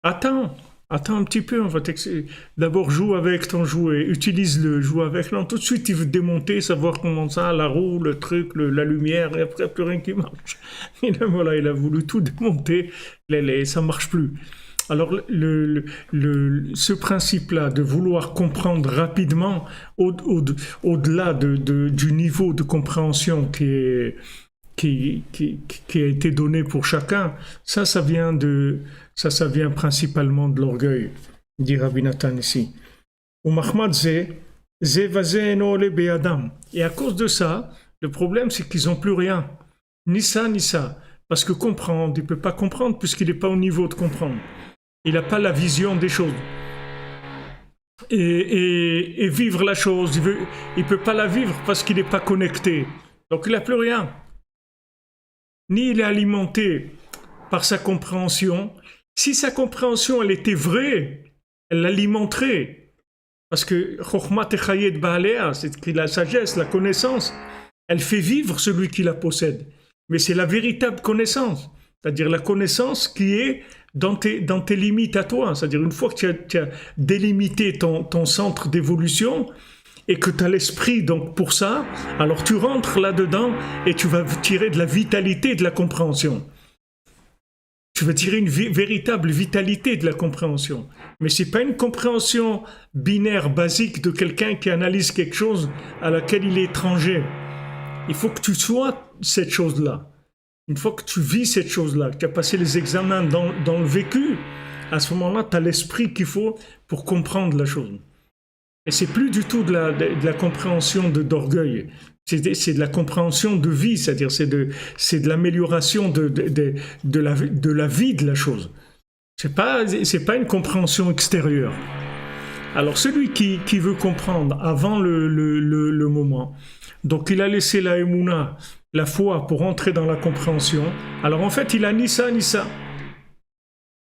[SPEAKER 1] Attends, attends un petit peu, d'abord joue avec ton jouet, utilise-le, joue avec. Non, tout de suite il veut démonter, savoir comment ça, la roue, le truc, la lumière, et après plus rien qui marche. Et là, voilà, il a voulu tout démonter, ça marche plus. Alors, ce principe-là de vouloir comprendre rapidement, au-delà du niveau de compréhension qui a été donné pour chacun, ça vient principalement de l'orgueil, dit Rabbi Nathan ici. Et à cause de ça, le problème, c'est qu'ils n'ont plus rien. Ni ça, ni ça. Parce que comprendre, il ne peut pas comprendre puisqu'il n'est pas au niveau de comprendre. Il n'a pas la vision des choses. Et vivre la chose, il ne peut pas la vivre parce qu'il n'est pas connecté. Donc il n'a plus rien. Ni il est alimenté par sa compréhension. Si sa compréhension, elle était vraie, elle l'alimenterait. Parce que Chokhmat Techayet Baalea, c'est que la sagesse, la connaissance, elle fait vivre celui qui la possède. Mais c'est la véritable connaissance. C'est-à-dire la connaissance qui est dans tes limites à toi. C'est-à-dire une fois que tu as délimité ton centre d'évolution et que tu as l'esprit donc pour ça, alors tu rentres là-dedans et tu vas tirer de la vitalité de la compréhension. Tu vas tirer une véritable vitalité de la compréhension. Mais ce n'est pas une compréhension binaire, basique de quelqu'un qui analyse quelque chose à laquelle il est étranger. Il faut que tu sois cette chose-là. Une fois que tu vis cette chose-là, que tu as passé les examens dans le vécu, à ce moment-là, tu as l'esprit qu'il faut pour comprendre la chose. Et c'est plus du tout de la compréhension d'orgueil. C'est de la compréhension de vie, c'est-à-dire c'est de l'amélioration de la vie de la chose. C'est pas une compréhension extérieure. Alors celui qui veut comprendre avant le moment, donc il a laissé la émouna, la foi pour entrer dans la compréhension, alors en fait il a ni ça ni ça.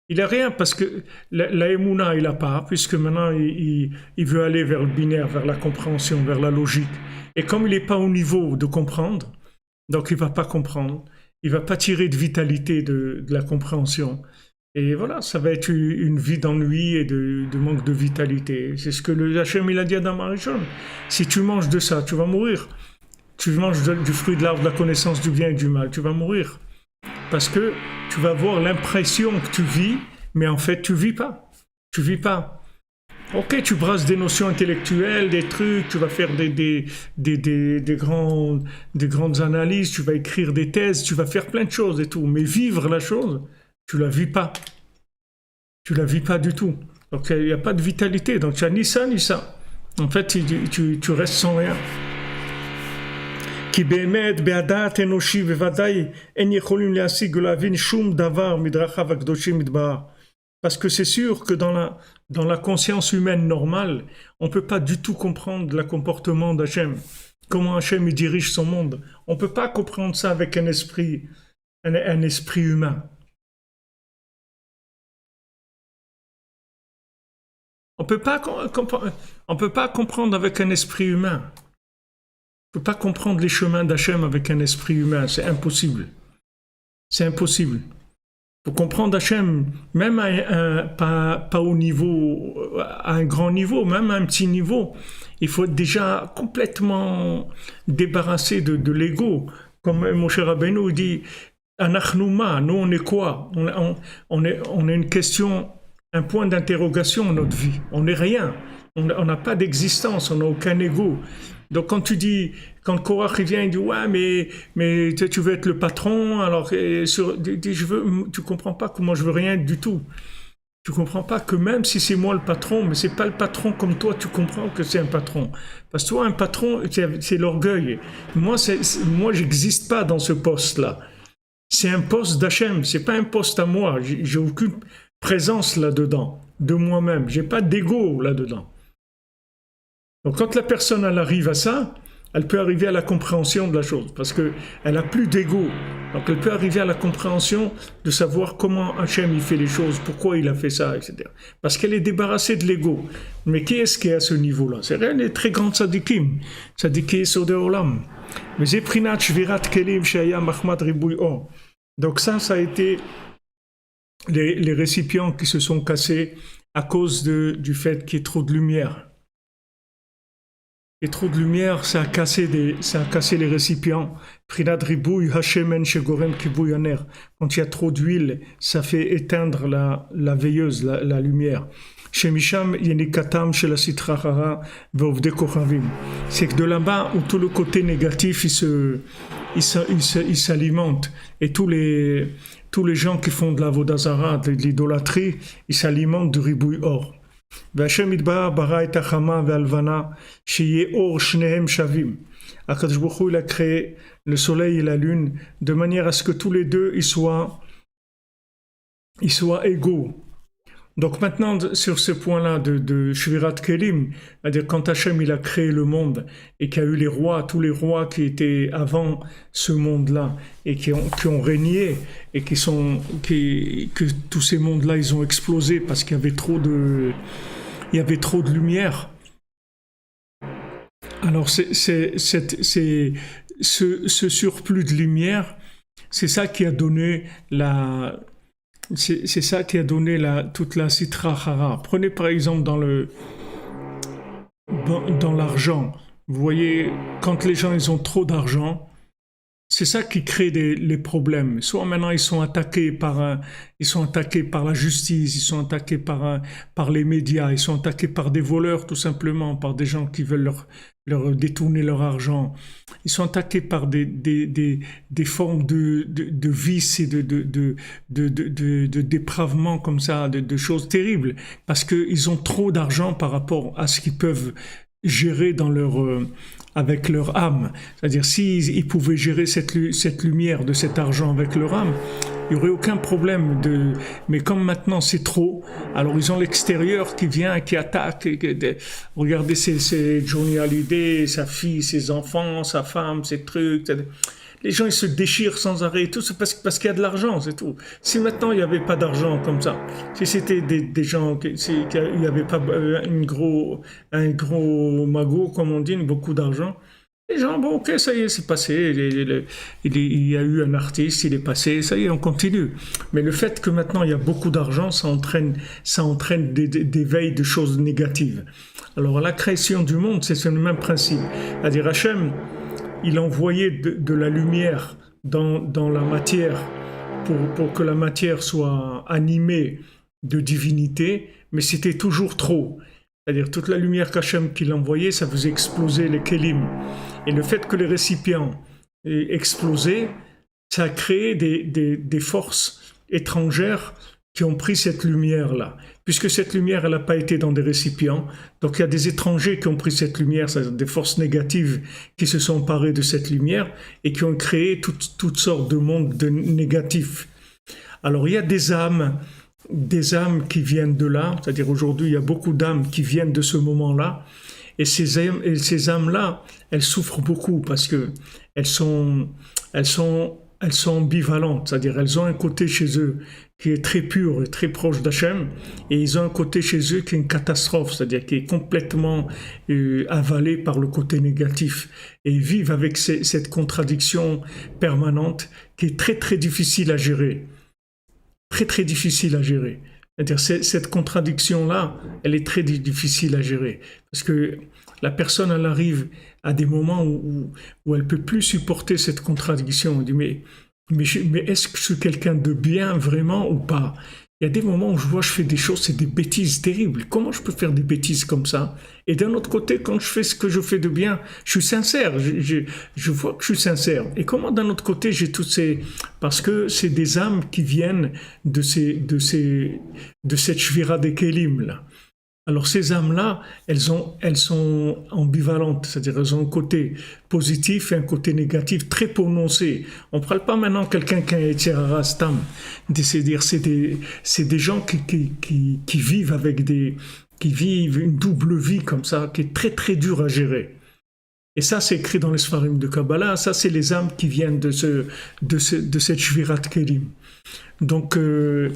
[SPEAKER 1] Il n'a rien parce que la émouna il n'a pas, puisque maintenant il veut aller vers le binaire, vers la compréhension, vers la logique. Et comme il n'est pas au niveau de comprendre, donc il ne va pas comprendre, il ne va pas tirer de vitalité de la compréhension. Et voilà, ça va être une vie d'ennui et de manque de vitalité. C'est ce que le Hachem il a dit à Adam Arishon. Si tu manges de ça, tu vas mourir. Tu manges du fruit de l'arbre de la connaissance du bien et du mal, tu vas mourir. Parce que tu vas avoir l'impression que tu vis, mais en fait tu vis pas. Tu vis pas. Ok, tu brasses des notions intellectuelles, des trucs, tu vas faire des grandes analyses, tu vas écrire des thèses, tu vas faire plein de choses et tout. Mais vivre la chose, tu la vis pas. Tu la vis pas du tout. Donc il n'y a pas de vitalité. Donc tu as ni ça ni ça. En fait, tu restes sans rien. כי באמת בהדעת אנושי בוודאי אין יכולים להשיג ולהבין שום דבר מדרכיו הקדושים יתברך. Parce que c'est sûr que dans la conscience humaine normale, on ne peut pas du tout comprendre le comportement d'Hachem. Comment Hachem il dirige son monde. On ne peut pas comprendre ça avec un esprit humain. On ne peut pas comprendre avec un esprit humain. On ne peut pas comprendre les chemins d'Hachem avec un esprit humain, c'est impossible. C'est impossible. Pour comprendre Hachem, même pas au niveau, à un grand niveau, même à un petit niveau, il faut être déjà complètement débarrassé de l'ego. Comme Moshe Rabbeinu dit, Anachnouma, nous on est quoi? On est une question un point d'interrogation dans notre vie. On n'est rien. On n'a pas d'existence, on n'a aucun ego. Donc quand tu dis, quand Korach vient, il dit ouais mais tu veux être le patron, alors tu comprends pas que moi je veux rien du tout. Tu comprends pas que même si c'est moi le patron, mais c'est pas le patron comme toi, tu comprends que c'est un patron. Parce que toi un patron, c'est l'orgueil. Moi j'existe pas dans ce poste-là. C'est un poste d'Hachem, c'est pas un poste à moi. J'ai aucune présence là-dedans de moi-même. J'ai pas d'ego là-dedans. Donc quand la personne elle arrive à ça, elle peut arriver à la compréhension de la chose, parce qu'elle n'a plus d'ego. Donc elle peut arriver à la compréhension de savoir comment Hachem il fait les choses, pourquoi il a fait ça, etc. Parce qu'elle est débarrassée de l'ego. Mais qui est-ce qui est à ce niveau-là? C'est rien les très grands tzadikim, tzadikim Yesodei Olam. Mais Zeprinat Shvirat Kelim Shaya Mahmad Ribouy Or. Donc ça a été les récipients qui se sont cassés à cause du fait qu'il y ait trop de lumière. Et trop de lumière, ça a cassé les récipients. Prinad ribouy hashemen shegorem kibouy aner. Quand il y a trop d'huile, ça fait éteindre la veilleuse, la lumière. Shemisham yenikatam shel asitra hara ve'ovdei kochavim. C'est que de là-bas où tout le côté négatif il s'alimente, et tous les gens qui font de la vodazara, de l'idolâtrie, ils s'alimentent du ribouy or. והשם יתברך ברא את החמה והלבנה שיהיה אור שניהם שווים. הקדוש ברוך הוא il a créé le soleil et la lune de manière à ce que tous les deux ils soient égaux. Donc maintenant sur ce point-là de Shvirat Kelim, c'est-à-dire quand Hachem il a créé le monde et qu'il y a eu les rois, tous les rois qui étaient avant ce monde-là et qui ont régné et que tous ces mondes-là ils ont explosé parce qu'il y avait trop de lumière. Alors ce surplus de lumière, c'est ça qui a donné toute la Sitra Hara. Prenez par exemple dans l'argent. Vous voyez, quand les gens ils ont trop d'argent, c'est ça qui crée les problèmes. Soit maintenant ils sont attaqués par la justice, ils sont attaqués par les médias, ils sont attaqués par des voleurs tout simplement, par des gens qui veulent leur détourner leur argent. Ils sont attaqués par des formes de vices et de dépravement comme ça, de choses terribles, parce qu'ils ont trop d'argent par rapport à ce qu'ils peuvent gérer avec leur âme. C'est-à-dire, s'ils pouvaient gérer cette lumière de cet argent avec leur âme, il n'y aurait aucun problème. Mais comme maintenant c'est trop, alors ils ont l'extérieur qui vient, qui attaque. Regardez Johnny Hallyday, sa fille, ses enfants, sa femme, ses trucs. Les gens ils se déchirent sans arrêt, tout c'est parce qu'il y a de l'argent, c'est tout. Si maintenant il n'y avait pas d'argent comme ça, si c'était des gens, il n'y avait pas un gros magot comme on dit, beaucoup d'argent, les gens, bon ok, ça y est, c'est passé, il y a eu un artiste, il est passé, ça y est, on continue. Mais le fait que maintenant il y a beaucoup d'argent, ça entraîne des veilles de choses négatives. Alors la création du monde, c'est le même principe. C'est-à-dire Hachem, il envoyait de la lumière dans la matière pour que la matière soit animée de divinité, mais c'était toujours trop. C'est-à-dire toute la lumière qu'Hachem qu'il envoyait, ça faisait exploser les kelim. Et le fait que les récipients aient explosé, ça a créé des forces étrangères qui ont pris cette lumière-là. Puisque cette lumière, elle n'a pas été dans des récipients, donc il y a des étrangers qui ont pris cette lumière, c'est-à-dire des forces négatives qui se sont emparées de cette lumière et qui ont créé toutes sortes de mondes négatifs. Alors il y a des âmes qui viennent de là, c'est-à-dire aujourd'hui il y a beaucoup d'âmes qui viennent de ce moment-là, et ces âmes-là, elles souffrent beaucoup parce que elles sont ambivalentes, c'est-à-dire elles ont un côté chez eux qui est très pur et très proche d'Hachem, et ils ont un côté chez eux qui est une catastrophe, c'est-à-dire qui est complètement avalé par le côté négatif, et ils vivent avec cette contradiction permanente qui est très très difficile à gérer, très très difficile à gérer. C'est-à-dire cette contradiction-là, elle est très difficile à gérer, parce que la personne, elle arrive à des moments où elle ne peut plus supporter cette contradiction. Elle dit, mais est-ce que je suis quelqu'un de bien vraiment ou pas? Il y a des moments où je vois, je fais des choses, c'est des bêtises terribles. Comment je peux faire des bêtises comme ça? Et d'un autre côté, quand je fais ce que je fais de bien, je suis sincère. Je vois que je suis sincère. Et comment d'un autre côté, j'ai toutes ces... Parce que c'est des âmes qui viennent de cette shvira des kelim, là. Alors ces âmes-là, elles sont ambivalentes, c'est-à-dire elles ont un côté positif et un côté négatif très prononcé. On ne parle pas maintenant de quelqu'un qui a un Yetzirah Stam, c'est-à-dire c'est des gens qui vivent qui vivent une double vie comme ça, qui est très très dure à gérer. Et ça, c'est écrit dans les Sfarim de Kabbalah, ça c'est les âmes qui viennent de cette Shvirat Kelim. Donc, le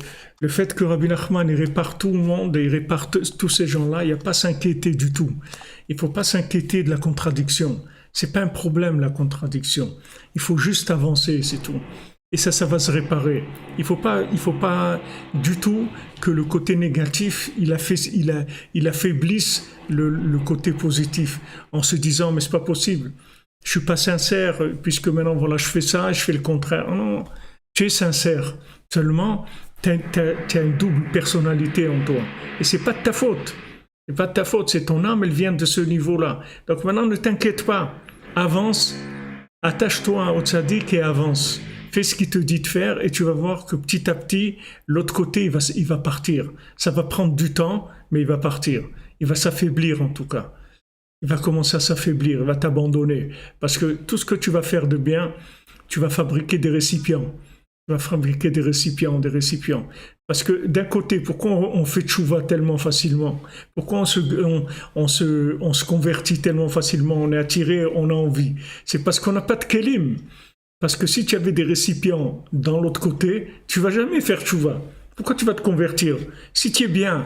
[SPEAKER 1] fait que Rabbi Nachman il répare tout le monde et il répare tous ces gens-là, il n'y a pas à s'inquiéter du tout. Il ne faut pas s'inquiéter de la contradiction. C'est pas un problème la contradiction. Il faut juste avancer, c'est tout. Et ça va se réparer. Il faut pas du tout que le côté négatif, il affaiblisse le côté positif en se disant mais c'est pas possible. Je suis pas sincère puisque maintenant voilà je fais ça, je fais le contraire. Non, tu es sincère. Seulement, tu as une double personnalité en toi. Et c'est pas de ta faute. C'est pas de ta faute, c'est ton âme, elle vient de ce niveau-là. Donc maintenant, ne t'inquiète pas. Avance, attache-toi au tzaddik et avance. Fais ce qu'il te dit de faire et tu vas voir que petit à petit, l'autre côté, il va partir. Ça va prendre du temps, mais il va partir. Il va s'affaiblir en tout cas. Il va commencer à s'affaiblir, il va t'abandonner. Parce que tout ce que tu vas faire de bien, tu vas fabriquer des récipients. Tu vas fabriquer des récipients. Parce que d'un côté, pourquoi on fait tchouva tellement facilement? Pourquoi on se convertit tellement facilement? On est attiré, on a envie. C'est parce qu'on n'a pas de kelim. Parce que si tu avais des récipients dans l'autre côté, tu ne vas jamais faire tchouva. Pourquoi tu vas te convertir? Si tu es bien,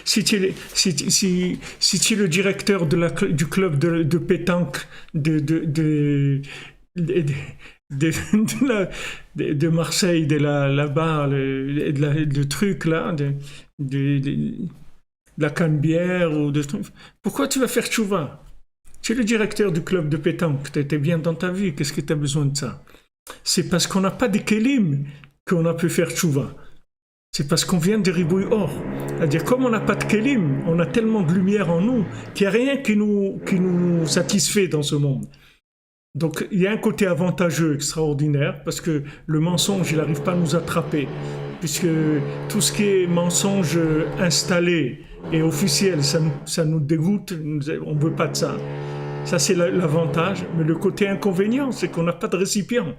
[SPEAKER 1] si tu es le directeur du club de pétanque de Marseille, là-bas, le truc là, de la Canebière ou de trucs. Pourquoi tu vas faire tchouva? Tu es le directeur du club de pétanque, tu étais bien dans ta vie, qu'est-ce que tu as besoin de ça? C'est parce qu'on n'a pas de kelim qu'on a pu faire tchouva. C'est parce qu'on vient de Ribouille Or. C'est-à-dire, comme on n'a pas de kelim, on a tellement de lumière en nous qu'il n'y a rien qui nous satisfait dans ce monde. Donc, il y a un côté avantageux extraordinaire parce que le mensonge, il n'arrive pas à nous attraper. Puisque tout ce qui est mensonge installé et officiel, ça nous dégoûte, on ne veut pas de ça. Ça, c'est l'avantage. Mais le côté inconvénient, c'est qu'on n'a pas de récipient.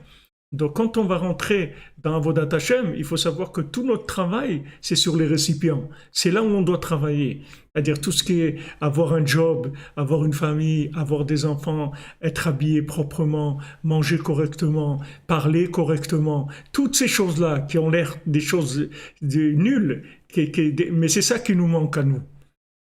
[SPEAKER 1] Donc, quand on va rentrer dans Avodat Hashem, il faut savoir que tout notre travail, c'est sur les récipients. C'est là où on doit travailler. C'est-à-dire tout ce qui est avoir un job, avoir une famille, avoir des enfants, être habillé proprement, manger correctement, parler correctement. Toutes ces choses-là qui ont l'air des choses nulles, mais c'est ça qui nous manque à nous.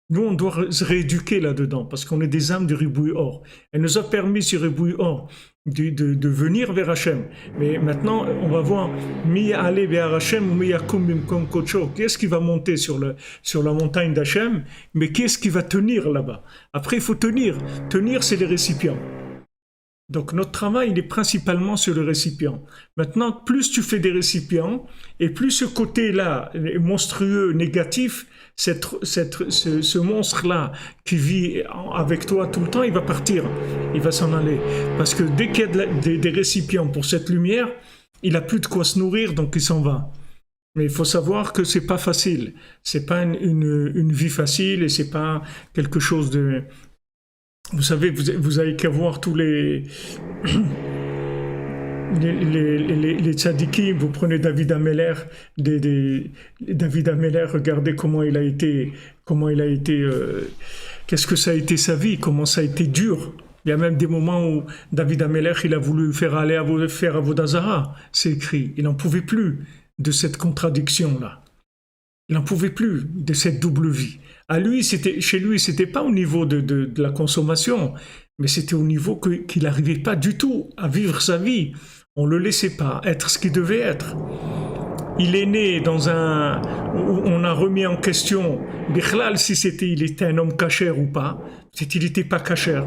[SPEAKER 1] Nous, on doit se rééduquer là-dedans parce qu'on est des âmes du Ribouille Or. Elle nous a permis sur Ribouille Or de venir vers Hachem. Mais maintenant, on va voir Mi aller vers Hachem ou Mi yakum bimkom kocho. Qui est-ce qui va monter sur la montagne d'Hachem? Mais qui est-ce qui va tenir là-bas? Après, il faut tenir. Tenir, c'est les récipients. Donc notre travail, il est principalement sur le récipient. Maintenant, plus tu fais des récipients, et plus ce côté-là, monstrueux, négatif, ce monstre-là qui vit avec toi tout le temps, il va partir, il va s'en aller. Parce que dès qu'il y a des récipients pour cette lumière, il n'a plus de quoi se nourrir, donc il s'en va. Mais il faut savoir que c'est pas facile. C'est pas une vie facile et c'est pas quelque chose de... Vous savez, vous avez qu'à voir tous les tzadikim, vous prenez David Ameller, David Ameller, regardez comment il a été, qu'est-ce que ça a été sa vie, comment ça a été dur. Il y a même des moments où David Ameller, il a voulu faire Avodah Zarah, c'est écrit. Il n'en pouvait plus de cette contradiction-là. Il n'en pouvait plus de cette double vie. Chez lui, c'était pas au niveau de la consommation, mais c'était au niveau qu'il n'arrivait pas du tout à vivre sa vie. On le laissait pas être ce qu'il devait être. Il est né dans où on a remis en question, Bichlal, si il était un homme cachère ou pas. Peut-être il n'était pas cachère.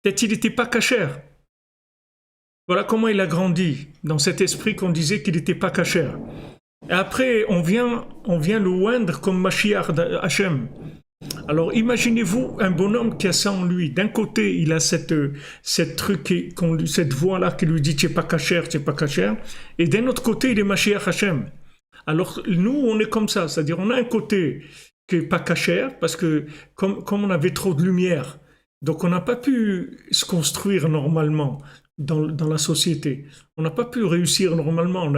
[SPEAKER 1] Peut-être il n'était pas cachère. Voilà comment il a grandi, dans cet esprit qu'on disait qu'il n'était pas cachère. Et après, on vient le oindre comme Mashiach Hachem. Alors imaginez-vous un bonhomme qui a ça en lui. D'un côté, il a cette cette voix-là qui lui dit tu n'es pas cachère, tu n'es pas cachère. Et d'un autre côté, il est Mashiach Hachem. Alors nous, on est comme ça. C'est-à-dire on a un côté qui n'est pas cachère parce que comme on avait trop de lumière, donc on n'a pas pu se construire normalement dans la société. On n'a pas pu réussir normalement. On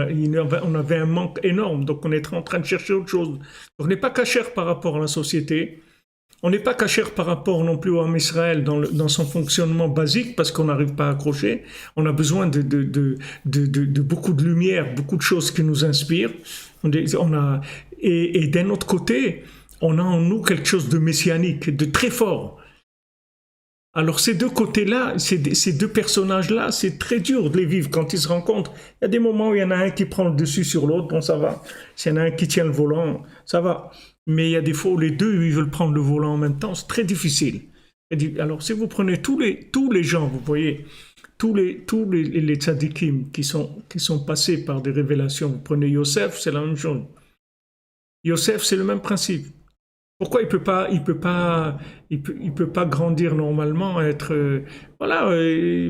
[SPEAKER 1] avait un manque énorme. Donc on est en train de chercher autre chose. Donc on n'est pas cachère par rapport à la société. On n'est pas cachère par rapport non plus au Ham Israël dans son fonctionnement basique parce qu'on n'arrive pas à accrocher. On a besoin de beaucoup de lumière, beaucoup de choses qui nous inspirent. Et d'un autre côté, on a en nous quelque chose de messianique, de très fort. Alors ces deux côtés-là, ces deux personnages-là, c'est très dur de les vivre quand ils se rencontrent. Il y a des moments où il y en a un qui prend le dessus sur l'autre, bon ça va. S'il y en a un qui tient le volant, ça va. Mais il y a des fois où les deux ils veulent prendre le volant en même temps, c'est très difficile. Alors si vous prenez tous les gens, vous voyez, tous les tzadikim qui sont passés par des révélations, vous prenez Yosef, c'est la même chose. Yosef, c'est le même principe. Pourquoi il peut pas grandir normalement, être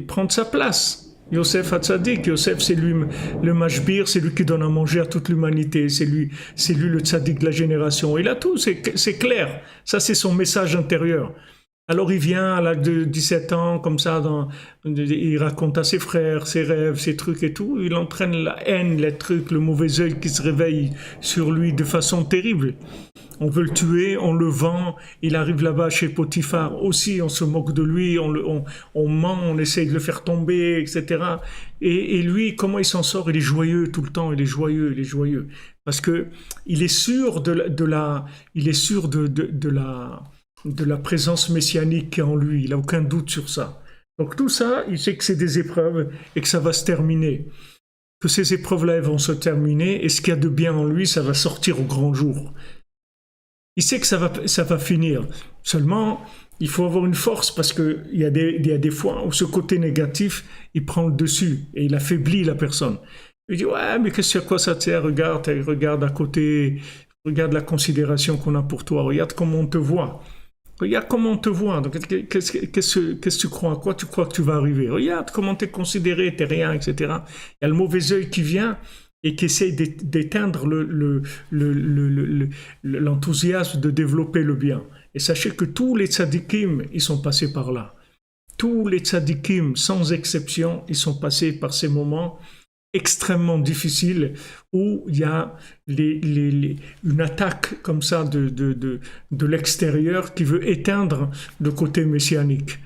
[SPEAKER 1] prendre sa place. Yosef Hatzadik, Yosef c'est lui le mashbir, c'est lui qui donne à manger à toute l'humanité, c'est lui le tzadik de la génération. Il a tout, c'est clair. Ça c'est son message intérieur. Alors il vient à l'âge de 17 ans, comme ça, il raconte à ses frères, ses rêves, ses trucs et tout. Il entraîne la haine, les trucs, le mauvais œil qui se réveille sur lui de façon terrible. On veut le tuer, on le vend, il arrive là-bas chez Potiphar aussi, on se moque de lui, on ment, on essaye de le faire tomber, etc. Et lui, comment il s'en sort? Il est joyeux tout le temps, il est joyeux. Parce que il est sûr de la présence messianique qui est en lui, il n'a aucun doute sur ça. Donc tout ça, il sait que c'est des épreuves et que ça va se terminer. Que ces épreuves-là vont se terminer et ce qu'il y a de bien en lui, ça va sortir au grand jour. Il sait que ça va finir. Seulement, il faut avoir une force parce qu'il y a des fois où ce côté négatif, il prend le dessus et il affaiblit la personne. Il dit, ouais, mais à quoi ça sert? Regarde à côté, regarde la considération qu'on a pour toi, regarde comment on te voit. Regarde comment on te voit. Donc, qu'est-ce que tu crois? À quoi tu crois que tu vas arriver? Regarde comment tu es considéré, tu n'es rien, etc. Il y a le mauvais œil qui vient et qui essaye d'éteindre l'enthousiasme de développer le bien. Et sachez que tous les tzadikim, ils sont passés par là. Tous les tzadikim, sans exception, ils sont passés par ces moments extrêmement difficiles où il y a une attaque comme ça de l'extérieur qui veut éteindre le côté messianique.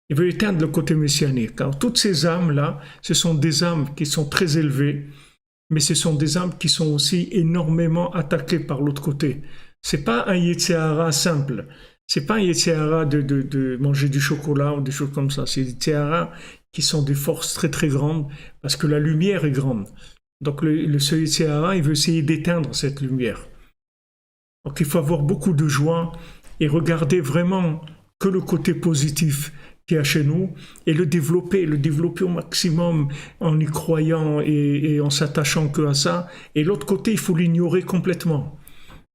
[SPEAKER 1] Il veut éteindre le côté messianique. Alors toutes ces âmes-là, ce sont des âmes qui sont très élevées, mais ce sont des âmes qui sont aussi énormément attaquées par l'autre côté. C'est pas un Yetzirah simple. C'est pas un Yetzirah de manger du chocolat ou des choses comme ça. C'est des Yetzirah qui sont des forces très très grandes parce que la lumière est grande. Donc ce Yetzirah, il veut essayer d'éteindre cette lumière. Donc il faut avoir beaucoup de joie et regarder vraiment que le côté positif qu'il y a chez nous et le développer au maximum en y croyant et en s'attachant que à ça. Et l'autre côté, il faut l'ignorer complètement.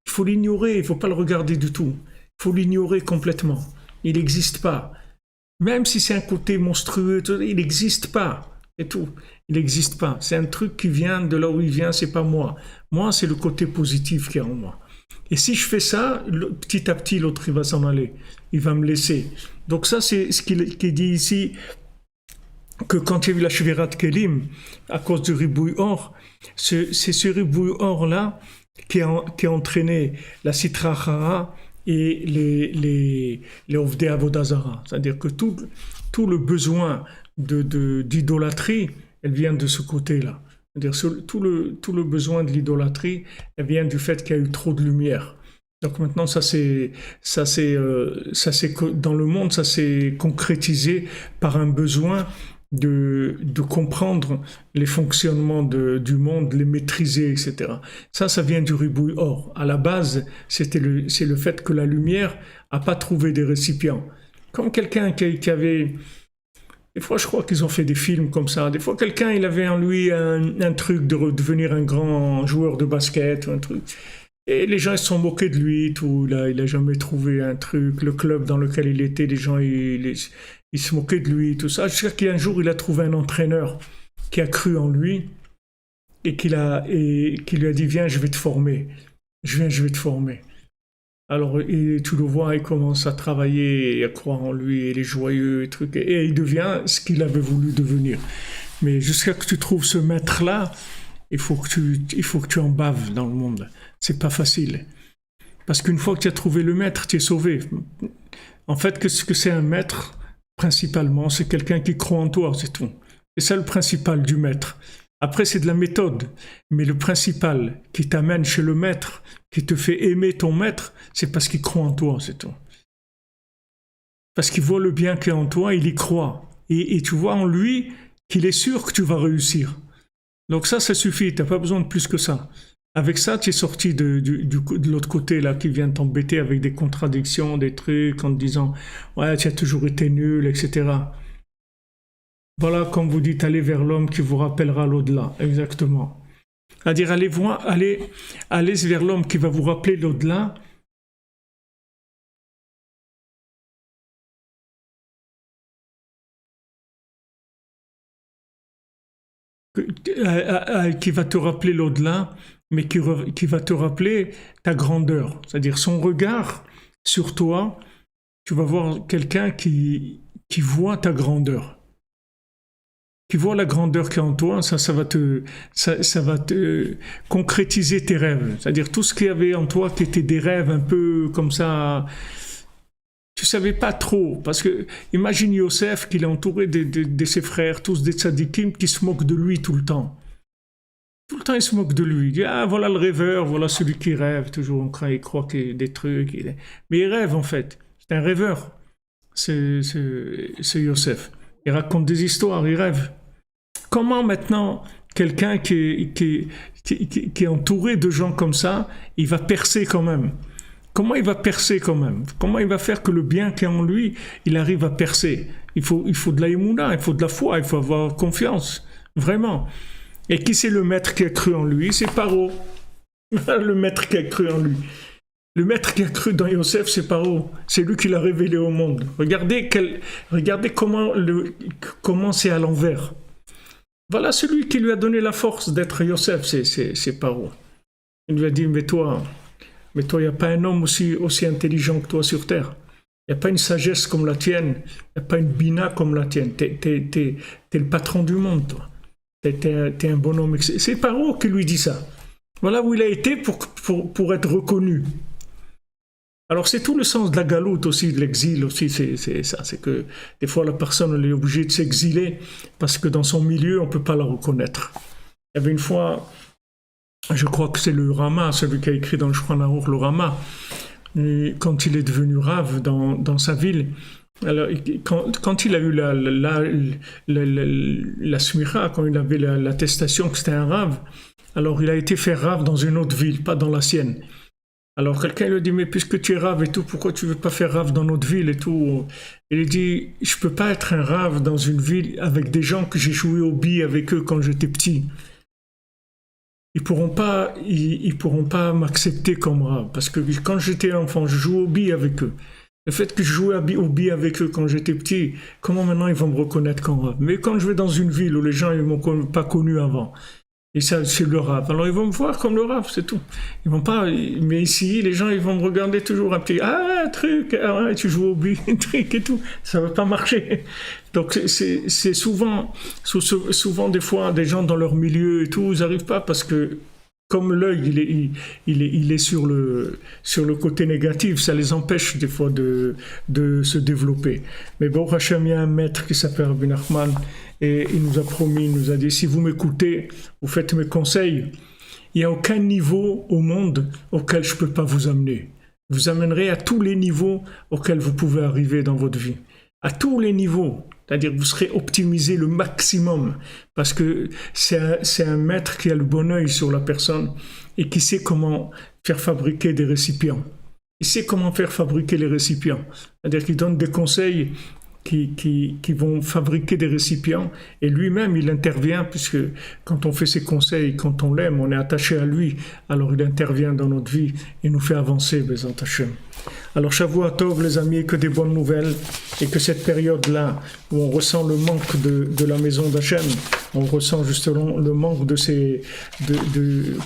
[SPEAKER 1] Il faut l'ignorer, il ne faut pas le regarder du tout. Il faut l'ignorer complètement. Il n'existe pas. Même si c'est un côté monstrueux, il n'existe pas. Et tout. Il n'existe pas. C'est un truc qui vient de là où il vient, c'est pas moi. Moi, c'est le côté positif qui est en moi. Et si je fais ça, petit à petit, l'autre, il va s'en aller. Il va me laisser. Donc ça, c'est ce qu'il dit ici, que quand il y a eu la Shvirat Kelim, à cause du Ribouille Or, c'est ce Ribouille Or-là qui a entraîné la Sitra Achara et les Ovdei Avodah Zara. C'est-à-dire que tout le besoin d'idolâtrie, elle vient de ce côté-là. C'est-à-dire tout le besoin de l'idolâtrie, elle vient du fait qu'il y a eu trop de lumière. Donc maintenant, ça c'est dans le monde, ça s'est concrétisé par un besoin de comprendre les fonctionnements du monde, les maîtriser, etc. Ça vient du Ribouille Or. À la base, c'est le fait que la lumière n'a pas trouvé des récipients. Comme quelqu'un qui avait Des fois, je crois qu'ils ont fait des films comme ça. Des fois, quelqu'un, il avait en lui un truc de devenir un grand joueur de basket, ou un truc. Et les gens ils se sont moqués de lui, tout. Il a jamais trouvé un truc. Le club dans lequel il était, les gens ils se moquaient de lui, tout ça. Jusqu'à qu'un jour, il a trouvé un entraîneur qui a cru en lui et qui lui a dit viens, je vais te former. Je vais te former. Alors, tu le vois, il commence à travailler et à croire en lui, il est joyeux et truc, et il devient ce qu'il avait voulu devenir. Mais jusqu'à ce que tu trouves ce maître-là, il faut que tu en baves dans le monde. C'est pas facile. Parce qu'une fois que tu as trouvé le maître, tu es sauvé. En fait, ce que c'est un maître, principalement, c'est quelqu'un qui croit en toi, c'est tout. C'est ça le principal du maître. Après, c'est de la méthode. Mais le principal qui t'amène chez le maître, qui te fait aimer ton maître, c'est parce qu'il croit en toi, c'est tout. Parce qu'il voit le bien qu'il y a en toi, il y croit. Et tu vois en lui qu'il est sûr que tu vas réussir. Donc ça suffit, tu n'as pas besoin de plus que ça. Avec ça, tu es sorti de l'autre côté, là, qui vient t'embêter avec des contradictions, des trucs, en te disant « Ouais, tu as toujours été nul, etc. » Voilà, comme vous dites, allez vers l'homme qui vous rappellera l'au-delà, exactement. C'est-à-dire, allez vers l'homme qui va vous rappeler l'au-delà. Qui va te rappeler l'au-delà, mais qui va te rappeler ta grandeur. C'est-à-dire, son regard sur toi, tu vas voir quelqu'un qui voit ta grandeur. Qui voit la grandeur qu'il y a en toi, ça va te concrétiser tes rêves. C'est-à-dire tout ce qu'il y avait en toi qui étaient des rêves un peu comme ça, tu savais pas trop. Parce que imagine Yosef qu'il est entouré de ses frères, tous des tzadikim qui se moquent de lui tout le temps. Tout le temps, il se moque de lui. Il dit, ah, voilà le rêveur, voilà celui qui rêve. Toujours, il croit qu'il y a des trucs. Mais il rêve, en fait. C'est un rêveur. C'est Yosef. Il raconte des histoires, il rêve. Comment maintenant, quelqu'un qui est entouré de gens comme ça, il va percer quand même? Comment il va percer quand même? Comment il va faire que le bien qui est en lui, il arrive à percer? Il faut de la émouna, il faut de la foi, il faut avoir confiance. Vraiment. Et qui c'est le maître qui a cru en lui? C'est Paro. Le maître qui a cru en lui. Le maître qui a cru dans Yosef, c'est Paro. C'est lui qui l'a révélé au monde. Regardez comment c'est à l'envers. Voilà celui qui lui a donné la force d'être Yosef, c'est Paro. Il lui a dit, mais toi, il n'y a pas un homme aussi intelligent que toi sur terre. Il n'y a pas une sagesse comme la tienne. Il n'y a pas une bina comme la tienne. T'es le patron du monde, toi. T'es un bonhomme. C'est Paro qui lui dit ça. Voilà où il a été pour être reconnu. Alors c'est tout le sens de la galoute aussi, de l'exil aussi, c'est ça. C'est que des fois la personne elle est obligée de s'exiler parce que dans son milieu on ne peut pas la reconnaître. Il y avait une fois, je crois que c'est le Rama, celui qui a écrit dans le Shulchan Aruch, le Rama, quand il est devenu Rav dans sa ville. Alors, quand il a eu la smicha, quand il avait l'attestation que c'était un Rav, alors il a été faire Rav dans une autre ville, pas dans la sienne. Alors quelqu'un lui dit, mais puisque tu es Rav et tout, pourquoi tu ne veux pas faire Rav dans notre ville et tout? Il dit, je ne peux pas être un Rav dans une ville avec des gens que j'ai joué au billes avec eux quand j'étais petit. Ils pourront pas m'accepter comme Rav, parce que quand j'étais enfant, je jouais au billes avec eux. Le fait que je jouais au billes avec eux quand j'étais petit, comment maintenant ils vont me reconnaître comme Rav? Mais quand je vais dans une ville où les gens ne m'ont pas connu avant, et ça, c'est le Rav. Alors, ils vont me voir comme le Rav, c'est tout. Ils vont pas... Mais ici, les gens, ils vont me regarder toujours un petit... Ah, un truc, ah, tu joues au but, un truc et tout. Ça va pas marcher. Donc, c'est souvent, des fois, des gens dans leur milieu et tout, ils n'arrivent pas parce que, comme l'œil, il est sur le côté négatif, ça les empêche des fois de se développer. Mais bon, Hachem, il y a un maître qui s'appelle Rabbi Nachman, et il nous a promis, il nous a dit, si vous m'écoutez, vous faites mes conseils, il n'y a aucun niveau au monde auquel je ne peux pas vous amener. Vous amènerez à tous les niveaux auxquels vous pouvez arriver dans votre vie. À tous les niveaux. C'est-à-dire que vous serez optimisé le maximum. Parce que c'est un maître qui a le bon œil sur la personne et qui sait comment faire fabriquer des récipients. Il sait comment faire fabriquer les récipients. C'est-à-dire qu'il donne des conseils qui vont fabriquer des récipients et lui-même il intervient puisque quand on fait ses conseils, quand on l'aime, on est attaché à lui, alors il intervient dans notre vie et nous fait avancer, Bezat Hashem. Alors Shavua Tov les amis, que des bonnes nouvelles et que cette période-là où on ressent le manque de la maison d'Hachem, on ressent justement le manque de ces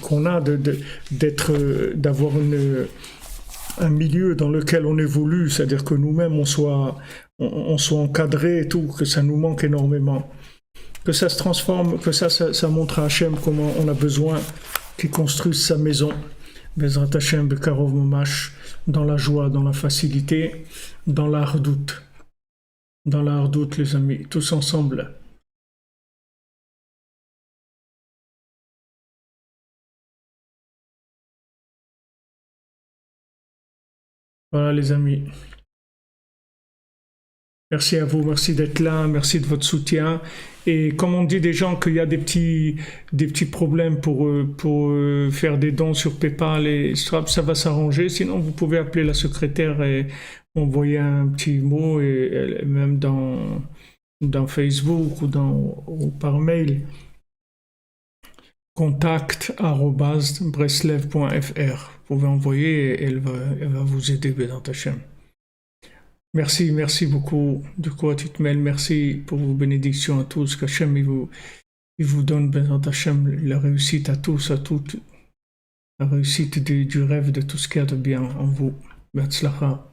[SPEAKER 1] qu'on a d'avoir un milieu dans lequel on évolue, c'est-à-dire que nous-mêmes on soit encadrés et tout, que ça nous manque énormément. Que ça se transforme, que ça montre à Hachem comment on a besoin qu'il construise sa maison. Bezrat Hashem Bekarov Mamash, dans la joie, dans la facilité, dans la hardoute. Dans la hardoute, les amis, tous ensemble. Voilà les amis. Merci à vous, merci d'être là, merci de votre soutien. Et comme on dit des gens qu'il y a des petits problèmes pour faire des dons sur PayPal et Stripe, ça va s'arranger. Sinon, vous pouvez appeler la secrétaire et envoyer un petit mot, et même dans Facebook ou par mail. contact@breslev.fr. Vous pouvez envoyer et elle va vous aider, Bezat Hashem. Merci beaucoup de quoi tu te mêles. Merci pour vos bénédictions à tous. Qu'Hachem il vous donne, Bezat Hashem, la réussite à tous, à toutes, la réussite du rêve, de tout ce qu'il y a de bien en vous. Betzlacha.